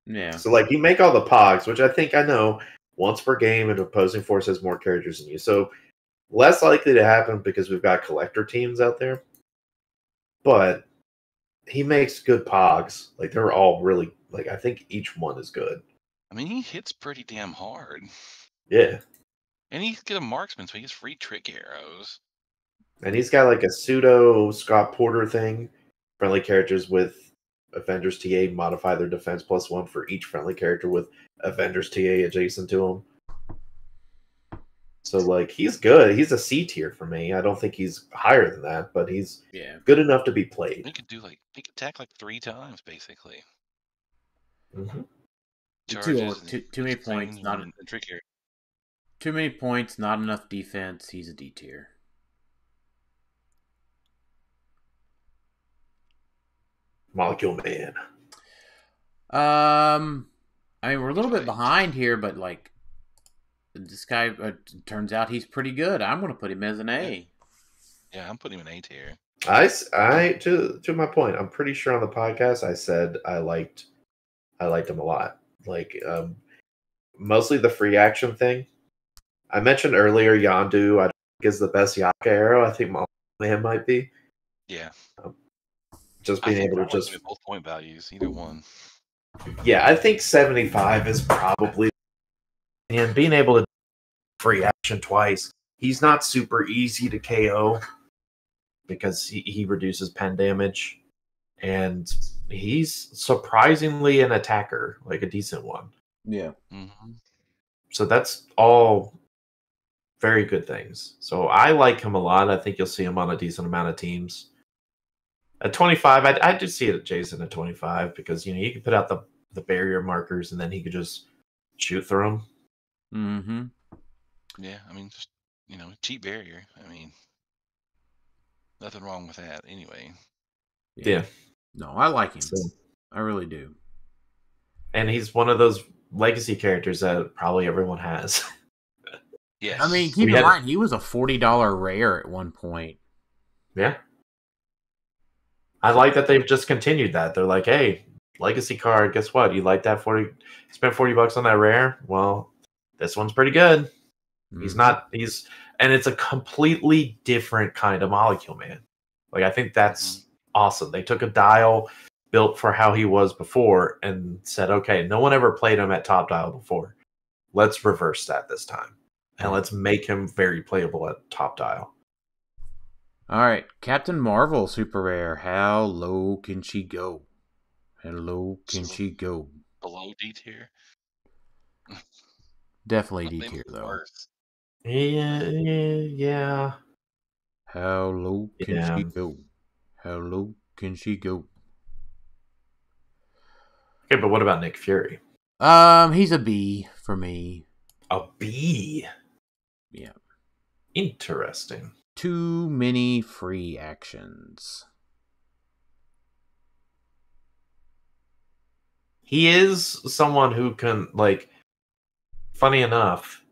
Yeah.
So, like, you make all the Pogs, which I know once per game, and opposing force has more characters than you. So, less likely to happen because we've got collector teams out there. But he makes good Pogs. Like, they're all really, like, I think each one is good.
I mean, he hits pretty damn hard.
Yeah.
And he's good a marksman, so he gets free trick arrows.
And he's got, like, a pseudo Scott Porter thing. Friendly characters with Avengers TA modify their defense +1 for each friendly character with Avengers TA adjacent to them. So like he's good. He's a C tier for me. I don't think he's higher than that, but he's good enough to be played.
He could attack like 3 times basically.
Mm-hmm.
Too many points, not
trickier.
Too many points, not enough defense. He's a D tier.
Molecule Man.
I mean, we're a little bit behind here, but like this guy turns out he's pretty good. I'm going to put him as an A.
Yeah, I'm putting him in A tier.
I to my point, I'm pretty sure on the podcast I said I liked him a lot. Like mostly the free action thing. I mentioned earlier Yondu, I think is the best Yaka arrow. I think Man might be.
Yeah.
Just being able to just
both point values, either one.
Yeah, I think 75 is probably, and being able to free action twice. He's not super easy to KO because he reduces pen damage, and he's surprisingly an attacker, like a decent one.
Yeah.
Mm-hmm.
So that's all very good things. So I like him a lot. I think you'll see him on a decent amount of teams. At 25, I just see it at Jason at 25 because you can put out the barrier markers and then he could just shoot through them.
Mm-hmm.
Yeah, I mean, just cheap barrier. I mean, nothing wrong with that anyway.
Yeah.
No, I like him. So, I really do.
And he's one of those legacy characters that probably everyone has.
Yes.
I mean, keep in mind, he was a $40 rare at one point.
Yeah. I like that they've just continued that. They're like, hey, legacy card, guess what? You like that spent $40 on that rare? Well, this one's pretty good. Mm-hmm. And it's a completely different kind of Molecule Man. Like, I think that's awesome. They took a dial built for how he was before and said, okay, no one ever played him at top dial before. Let's reverse that this time. And let's make him very playable at top dial.
All right, Captain Marvel, super rare. How low can she go? How low can she go?
Below D tier?
Definitely D tier, though.
Yeah.
How low can she go? How low can she go?
Okay, but what about Nick Fury?
He's a B for me.
A B?
Yeah.
Interesting.
Too many free actions.
He is someone who can, like, funny enough,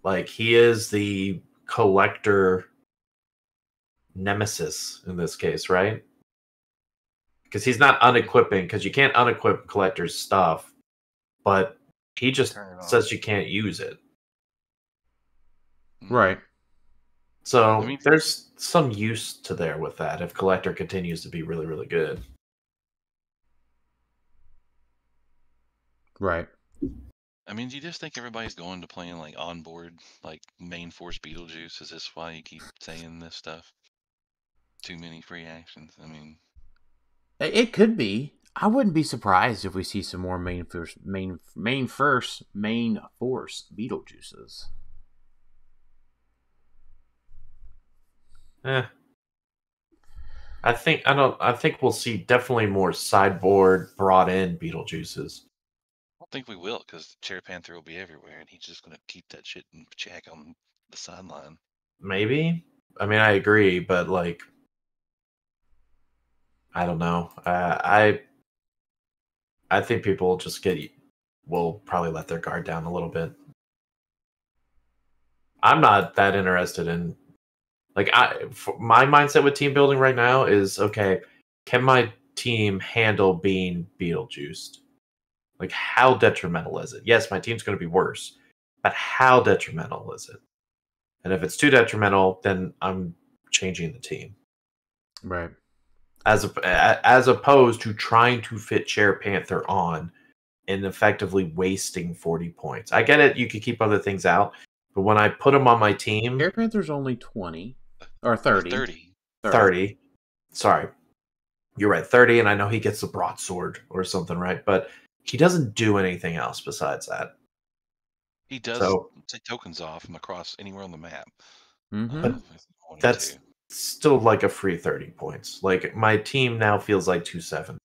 like, he is the collector nemesis in this case, right? Because he's not unequipping, because you can't unequip collector's stuff, but he just says you can't use it.
Right.
So there's some use to there with that if collector continues to be really, really good.
Right.
I mean, do you just think everybody's going to playing like onboard, like main force Beetlejuice? Is this why you keep saying this stuff? Too many free actions. I mean,
it could be. I wouldn't be surprised if we see some more main force Beetlejuices.
I think we'll see definitely more sideboard brought in Beetlejuices.
I don't think we will because Chair Panther will be everywhere and he's just going to keep that shit in check on the sideline.
Maybe. I mean, I agree, but like, I don't know. I think people will probably let their guard down a little bit. I'm not that interested in, like, my mindset with team building right now is, okay, can my team handle being Beetlejuiced? Like, how detrimental is it? Yes, my team's going to be worse, but how detrimental is it? And if it's too detrimental, then I'm changing the team.
Right.
As opposed to trying to fit Chair Panther on and effectively wasting 40 points. I get it. You could keep other things out. But when I put him on my team...
Chair Panther's only 20. Or 30.
30. Sorry. You're right. 30, and I know he gets the broadsword or something, right? But he doesn't do anything else besides that.
He does
So
take tokens off from across anywhere on the map.
Mm-hmm.
But
If he wanted
that's
to.
still like a free 30 points. Like my team now feels like 2-7,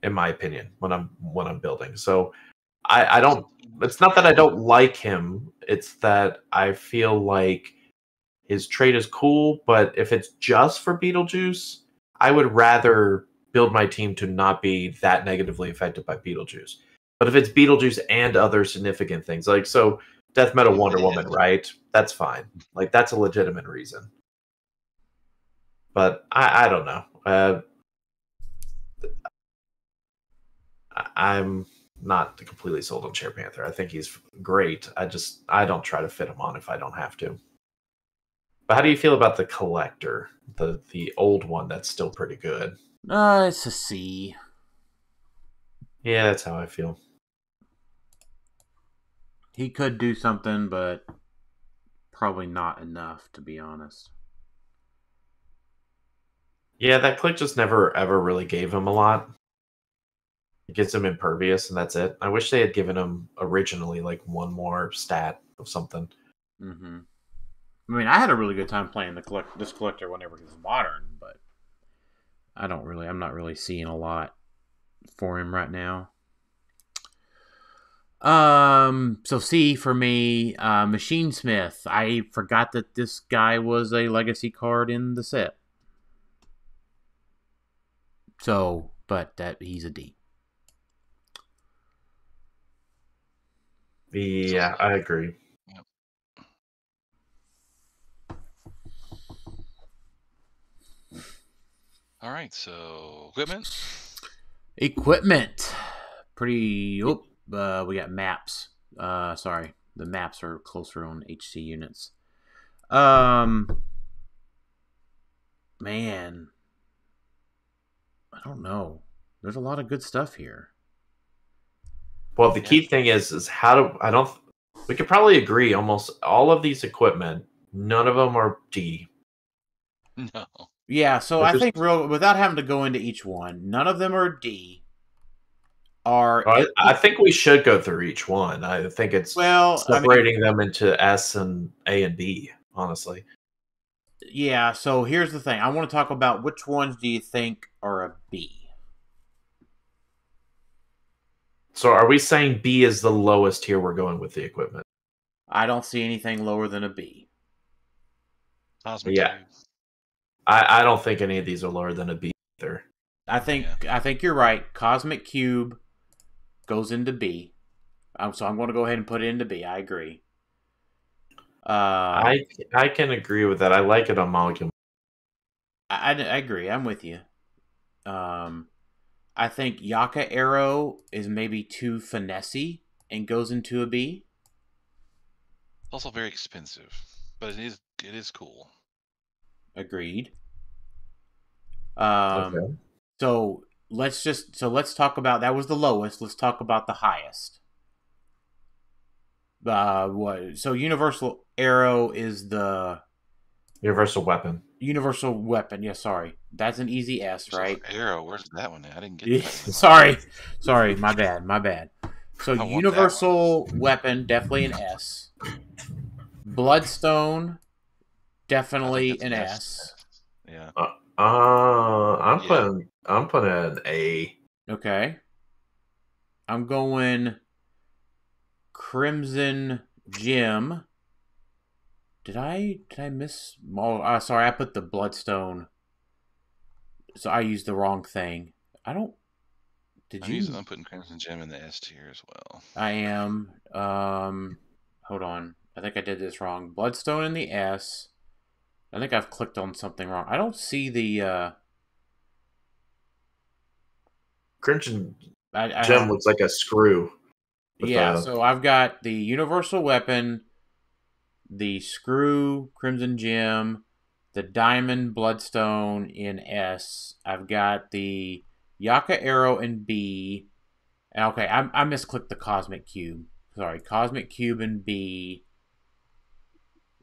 in my opinion, when I'm building. So I don't. It's not that I don't like him. It's that I feel like his trait is cool, but if it's just for Beetlejuice, I would rather build my team to not be that negatively affected by Beetlejuice. But if it's Beetlejuice and other significant things, like so Death Metal Wonder Woman, right? That's fine. Like that's a legitimate reason. But I don't know. I'm not completely sold on Cher Panther. I think he's great. I don't try to fit him on if I don't have to. But how do you feel about the collector, the old one that's still pretty good?
It's a C.
Yeah, that's how I feel.
He could do something, but probably not enough, to be honest.
Yeah, that click just never ever really gave him a lot. It gives him impervious, and that's it. I wish they had given him originally like one more stat of something.
Mm-hmm. I mean, I had a really good time playing this collector whenever he was modern, but I'm not really seeing a lot for him right now. So C for me, Machine Smith. I forgot that this guy was a legacy card in the set. So, but that he's a D.
Yeah, I agree.
Yep. All right, so
Equipment. Pretty. Oh, we got maps. Sorry, the maps are closer on HC units. Man, I don't know. There's a lot of good stuff here.
Well, the key thing is how do I don't. We could probably agree almost all of these equipment. None of them are D.
No.
Yeah, so
But
I
just-
think without having to go into each one, none of them are D.
I think we should go through each one. I think it's separating them into S and A and B, honestly.
Yeah, so here's the thing. I want to talk about which ones do you think are a B?
So are we saying B is the lowest here we're going with the equipment?
I don't see anything lower than a B.
Cosmic
Yeah.
Cube.
I don't think any of these are lower than a B either.
I think you're right. Cosmic Cube goes into B. So I'm going to go ahead and put it into B. I agree.
I can agree with that. I like it on Molecule.
I agree. I'm with you. I think Yaka Arrow is maybe too finessey and goes into a B.
It's also very expensive, but it is cool.
Agreed.
Okay.
So let's talk about that was the lowest. Let's talk about the highest. So Universal Arrow is the
Universal Weapon.
Universal Weapon. Yeah, sorry. That's an easy S, right?
Arrow, where's that one at? I didn't get that.
Sorry, my bad. So Universal Weapon, definitely an S. Bloodstone, definitely an S.
Yeah.
I'm putting an A.
Okay. I'm going Crimson Gem. Did I miss? Oh, sorry, I put the Bloodstone. So I used the wrong thing. I don't.
I'm putting Crimson Gem in the S tier as well.
I am. Hold on. I think I did this wrong. Bloodstone in the S. I think I've clicked on something wrong. I don't see the.
Crimson Gem looks like a screw.
Yeah, so I've got the Universal Weapon, the Screw, Crimson Gem, the Diamond Bloodstone in S. I've got the Yaka Arrow in B. Okay, I misclicked the Cosmic Cube. Sorry, Cosmic Cube in B.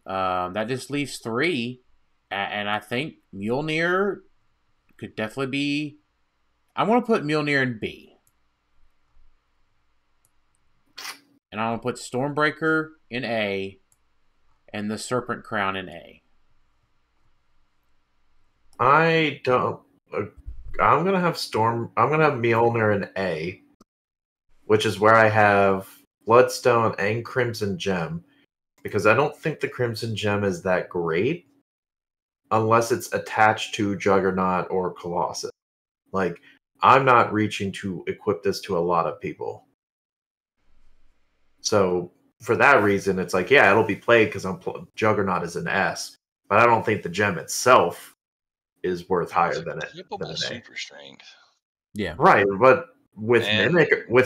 That just leaves 3. And I think Mjolnir could definitely be... I want to put Mjolnir in B. and I'm gonna put Stormbreaker in A, and the Serpent Crown in A.
I don't. I'm gonna have Mjolnir in A, which is where I have Bloodstone and Crimson Gem, because I don't think the Crimson Gem is that great unless it's attached to Juggernaut or Colossus. Like, I'm not reaching to equip this to a lot of people. So for that reason, it's like, yeah, it'll be played because Juggernaut is an S, but I don't think the gem itself is worth higher than it.
Triple super strength.
Yeah.
Right, but with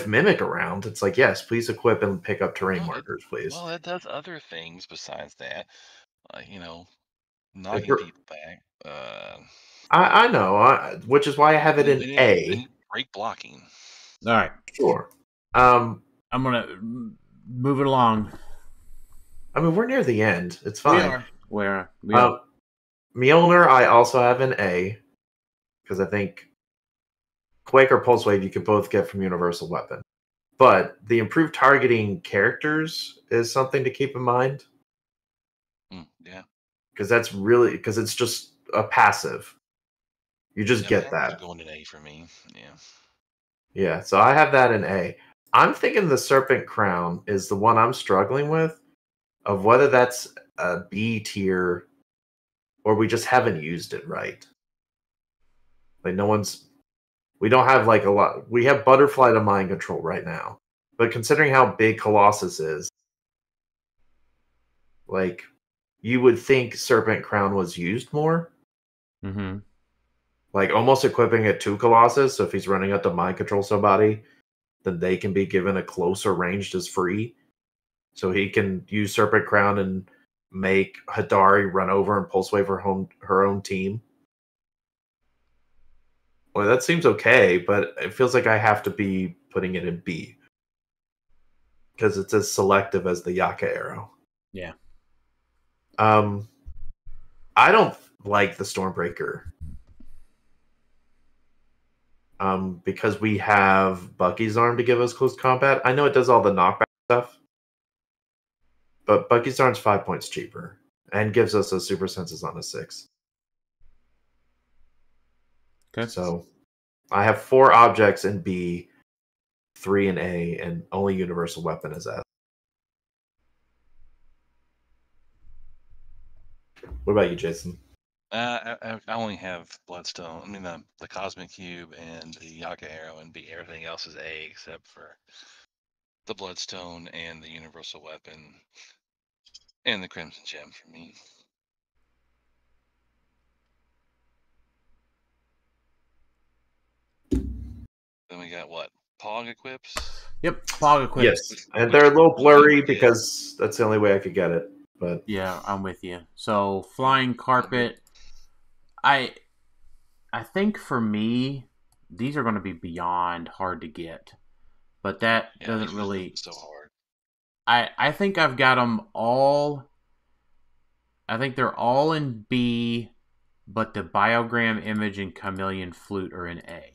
Mimic around, it's like, yes, please equip and pick up terrain markers, please.
Well, it does other things besides that. Knocking people back.
I know, which is why I have it in A.
Break blocking.
All right.
Sure.
I'm gonna move it along.
I mean, we're near the end. It's fine.
We are.
Mjolnir, I also have an A, because I think Quake or Pulse Wave you could both get from Universal Weapon. But the improved targeting characters is something to keep in mind.
Yeah.
Because it's just a passive. You just get that.
Going in A for me. Yeah.
Yeah, so I have that in A. I'm thinking the Serpent Crown is the one I'm struggling with, of whether that's a B tier or we just haven't used it right. Like, we don't have like a lot. We have Butterfly to Mind Control right now. But considering how big Colossus is, like, you would think Serpent Crown was used more.
Mm-hmm.
Like, almost equipping it to Colossus, so if he's running out to mind control somebody, then they can be given a closer range as free. So he can use Serpent Crown and make Hadari run over and Pulse Wave her own team. Well, that seems okay, but it feels like I have to be putting it in B. Because it's as selective as the Yaka arrow.
Yeah.
I don't like the Stormbreaker. Because we have Bucky's Arm to give us close combat. I know it does all the knockback stuff, but Bucky's Arm's 5 points cheaper and gives us a super senses on a 6.
Okay.
So I have 4 objects in B, 3 in A, and only Universal Weapon is S. What about you, Jason?
I only have Bloodstone. I mean, the Cosmic Cube and the Yaka Arrow and B. Everything else is A except for the Bloodstone and the Universal Weapon and the Crimson Gem for me. Then we got what? Pog equips?
Yep, Pog equips.
Yes, and they're a little blurry because that's the only way I could get it. But
yeah, I'm with you. So Flying Carpet, I think for me, these are going to be beyond hard to get, but that doesn't really
so hard.
I think I've got them all. I think they're all in B, but the Biogram Image and Chameleon Flute are in A.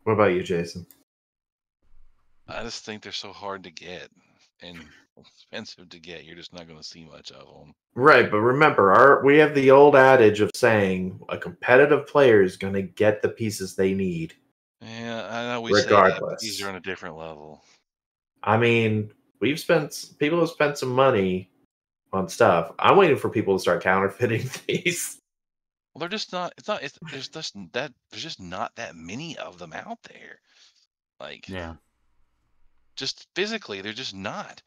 What about you, Jason?
I just think they're so hard to get and expensive to get. You're just not going to see much of them.
Right, but remember, we have the old adage of saying a competitive player is going to get the pieces they need.
Yeah, I know we
regardless.
Say that, but these are on a different level.
I mean, people have spent some money on stuff. I'm waiting for people to start counterfeiting these.
Well, they're just not. There's just not that many of them out there. Like,
yeah,
just physically, they're just not.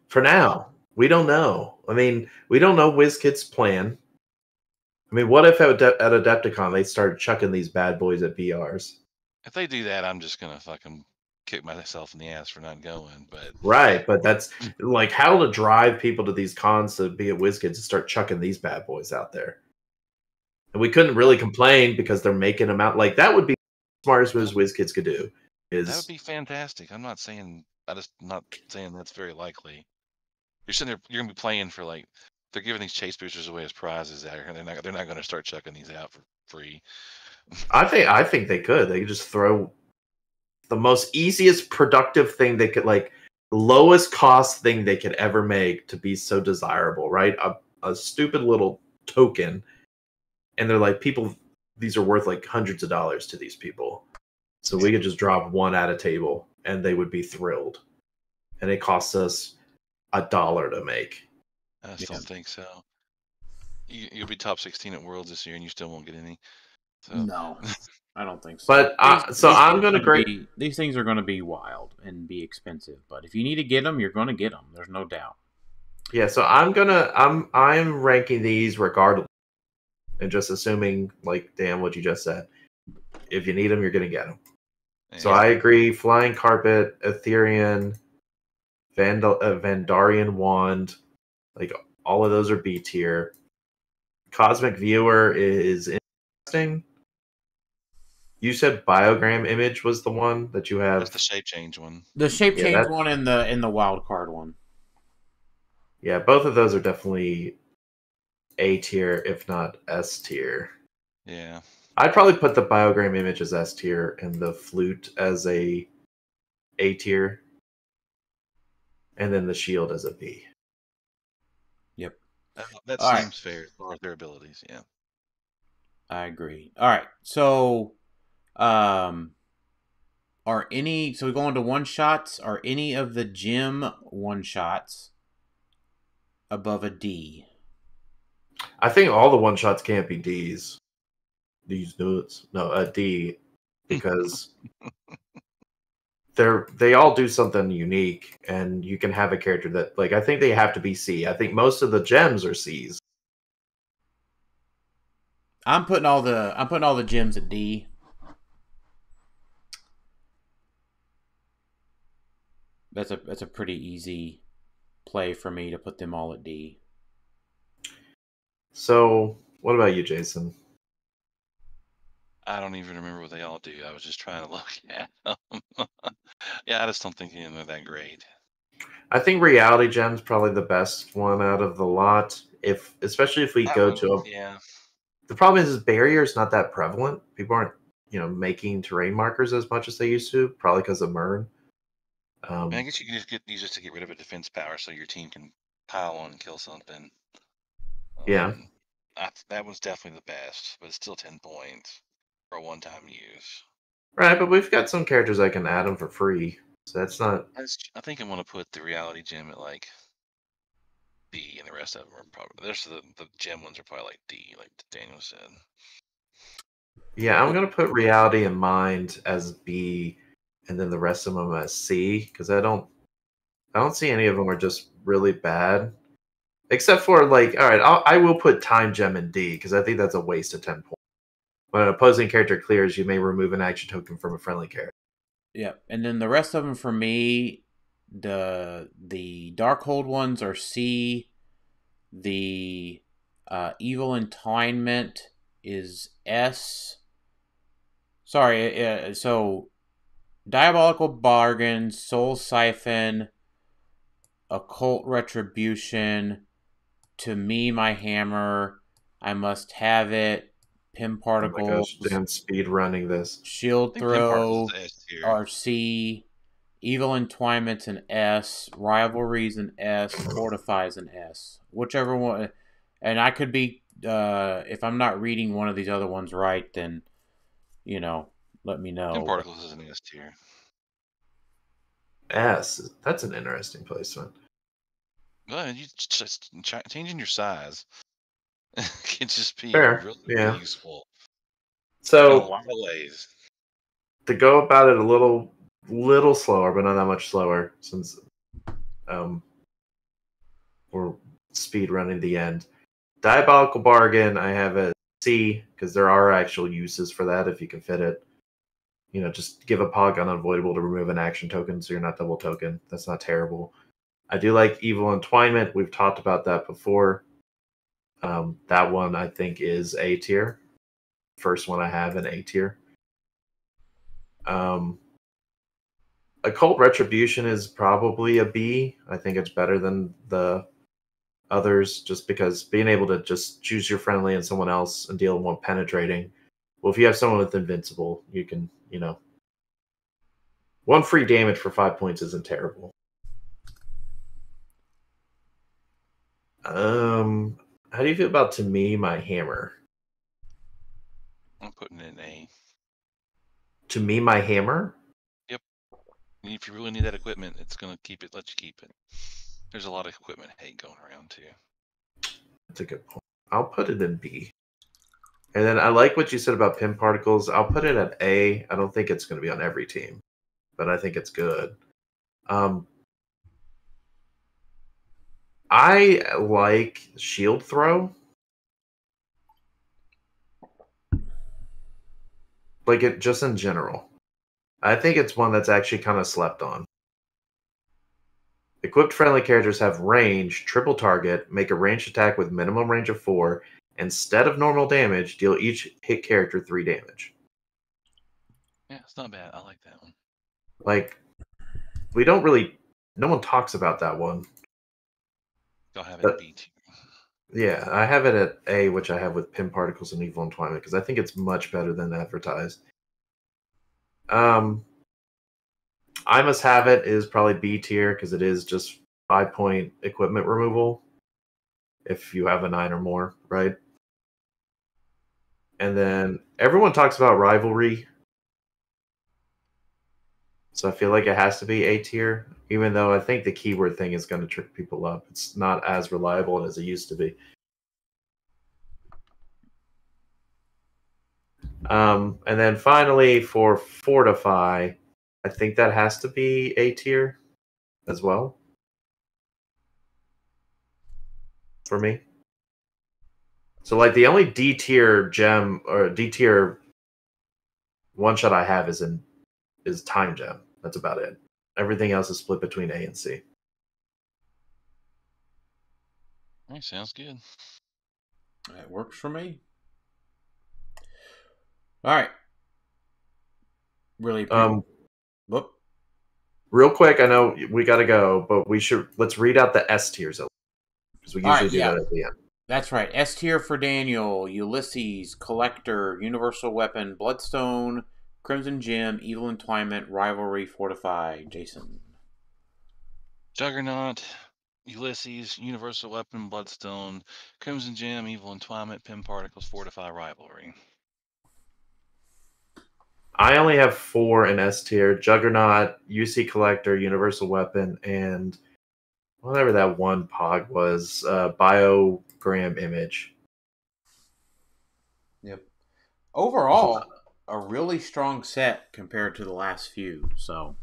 For now, we don't know. I mean, we don't know WizKid's plan. I mean, what if at Adepticon they start chucking these bad boys at BRs?
If they do that, I'm just gonna fucking kick myself in the ass for not going. But
right, but that's like how to drive people to these cons to be at WizKids to start chucking these bad boys out there. And we couldn't really complain because they're making them out. Like, that would be the smartest moves WizKids could do.
That would be fantastic. I'm not saying that's very likely. You're sitting there, you're gonna be playing for like they're giving these chase boosters away as prizes out here, and they're not going to start chucking these out for free.
I think they could. They could just throw the most easiest productive thing they could, like lowest cost thing they could ever make to be so desirable, right? A stupid little token, and they're like, people, these are worth like hundreds of dollars to these people. So we could just drop one at a table and they would be thrilled. And it costs us $1 to make.
I still think so. You'll be top 16 at Worlds this year, and you still won't get any. So.
No, I don't think so.
But I'm going to grade.
These things are going to be wild and be expensive. But if you need to get them, you're going to get them. There's no doubt.
Yeah, so I'm ranking these regardless, and just assuming, like Dan, what you just said. If you need them, you're going to get them. Yeah. So I agree. Flying Carpet, Ethereum, Vandarian Wand, like all of those are B tier. Cosmic Viewer is interesting. You said Biogram Image was the one that you have.
That's the shape change one.
The shape change one and the wild card one.
Yeah, both of those are definitely A tier, if not S tier.
Yeah.
I'd probably put the Biogram Image as S tier and the Flute as A tier. And then the Shield as a B.
Yep.
That seems fair as far as their abilities, yeah.
I agree. All right. So are any, so we go into one shots, are any of the gym one shots above a D?
I think all the one shots can't be D's. These nuts. No, a D, because they all do something unique, and you can have a character that, like, I think they have to be C. I think most of the gems are C's.
I'm putting all the gems at D. That's a pretty easy play for me to put them all at D.
So, what about you, Jason?
I don't even remember what they all do. I was just trying to look at them. Yeah, I just don't think they're that great.
I think Reality Gem's probably the best one out of the lot. Especially if we go to
yeah.
The problem is barrier is not that prevalent. People aren't, making terrain markers as much as they used to, probably because of Mern.
I guess you can just use this to get rid of a defense power, so your team can pile on and kill something.
Yeah,
that one's definitely the best, but it's still 10 points for a one-time use.
Right, but we've got some characters I can add them for free, so that's not.
I think I'm gonna put the Reality Gem at like D, and the rest of them are probably the gem ones are probably like D, like Daniel said.
Yeah, I'm gonna put Reality and Mind as B, and then the rest of them as C, because I don't see any of them are just really bad, except for, like, all right, I will put Time Gem in D, because I think that's a waste of 10 points. When an opposing character clears, you may remove an action token from a friendly character.
Yeah, and then the rest of them for me, the Darkhold ones are C. The Evil Entwinement is S. Sorry, so Diabolical Bargain, Soul Siphon, Occult Retribution, To Me My Hammer, I Must Have It, Pim Particles.
Oh my gosh, damn speed running this.
Shield Throw are C. Evil Entwinement's an S. Rivalry's an S. Fortify's an S. Whichever one. And I could be, if I'm not reading one of these other ones right, then, let me know.
Pim Particles is an S tier.
S. That's an interesting placement.
Well, you just changing your size. Can just be
really
useful.
So,
in a lot of ways.
To go about it a little slower, but not that much slower, since we're speed running the end. Diabolical Bargain, I have a C, because there are actual uses for that if you can fit it. Just give a Pog Unavoidable to remove an action token so you're not double token. That's not terrible. I do like Evil Entwinement. We've talked about that before. That one I think is A tier. First one I have in A tier. Occult Retribution is probably a B. I think it's better than the others, just because being able to just choose your friendly and someone else and deal more penetrating Well, if you have someone with Invincible, you can, you know, 1 free damage for 5 points isn't terrible. How do you feel about To Me, My Hammer?
I'm putting in A.
To Me, My Hammer?
Yep. And if you really need that equipment, it's gonna let you keep it. There's a lot of equipment hate going around too.
That's a good point. I'll put it in B. And then I like what you said about Pim Particles. I'll put it at A. I don't think it's going to be on every team, but I think it's good. I like Shield Throw. Like it just in general. I think it's one that's actually kind of slept on. Equipped friendly characters have range, triple target, make a ranged attack with minimum range of 4. Instead of normal damage, deal each hit character 3 damage.
Yeah, it's not bad. I like that one.
Like, we don't really... No one talks about that one.
Y'all have it at B tier.
Yeah, I have it at A, which I have with Pim Particles and Evil Entwinement, because I think it's much better than advertised. I Must Have It is probably B tier, because it is just 5-point equipment removal. If you have a 9 or more, right? And then everyone talks about Rivalry. So I feel like it has to be A tier, even though I think the keyword thing is going to trip people up. It's not as reliable as it used to be. And then finally, for Fortify, I think that has to be A tier as well. For me. So, like, the only D tier gem or D tier one shot I have is Time Gem. That's about it. Everything else is split between A and C.
All right, sounds good.
That works for me. All right. Really. Whoop.
Real quick, I know we got to go, but let's read out the S tiers because we usually do that at the end.
That's right. S tier for Daniel, Ulysses, Collector, Universal Weapon, Bloodstone, Crimson Gem, Evil Entwinement, Rivalry, Fortify. Jason.
Juggernaut, Ulysses, Universal Weapon, Bloodstone, Crimson Gem, Evil Entwinement, Pim Particles, Fortify, Rivalry.
I only have 4 in S tier: Juggernaut, UC Collector, Universal Weapon, and whatever that one POG was, Biogram Image.
Yep. Overall, a really strong set compared to the last few. So,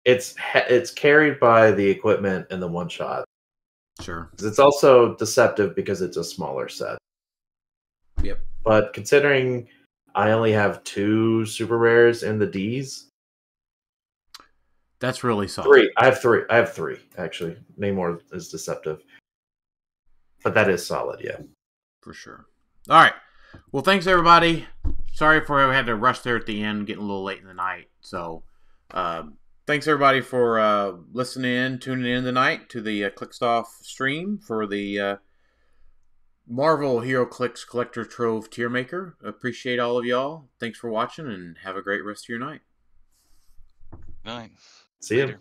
it's carried by the equipment and the one shot.
Sure.
It's also deceptive because it's a smaller set.
Yep.
But considering I only have 2 super rares in the Ds,
that's really solid.
3. I have 3 actually. Namor is deceptive, but that is solid. Yeah,
for sure. All right. Well, thanks everybody. Sorry for we had to rush there at the end, getting a little late in the night. So, thanks everybody for listening, tuning in tonight to the Clickstuff stream for the Marvel HeroClix Collector Trove Tier Maker. Appreciate all of y'all. Thanks for watching and have a great rest of your night.
Night.
See you.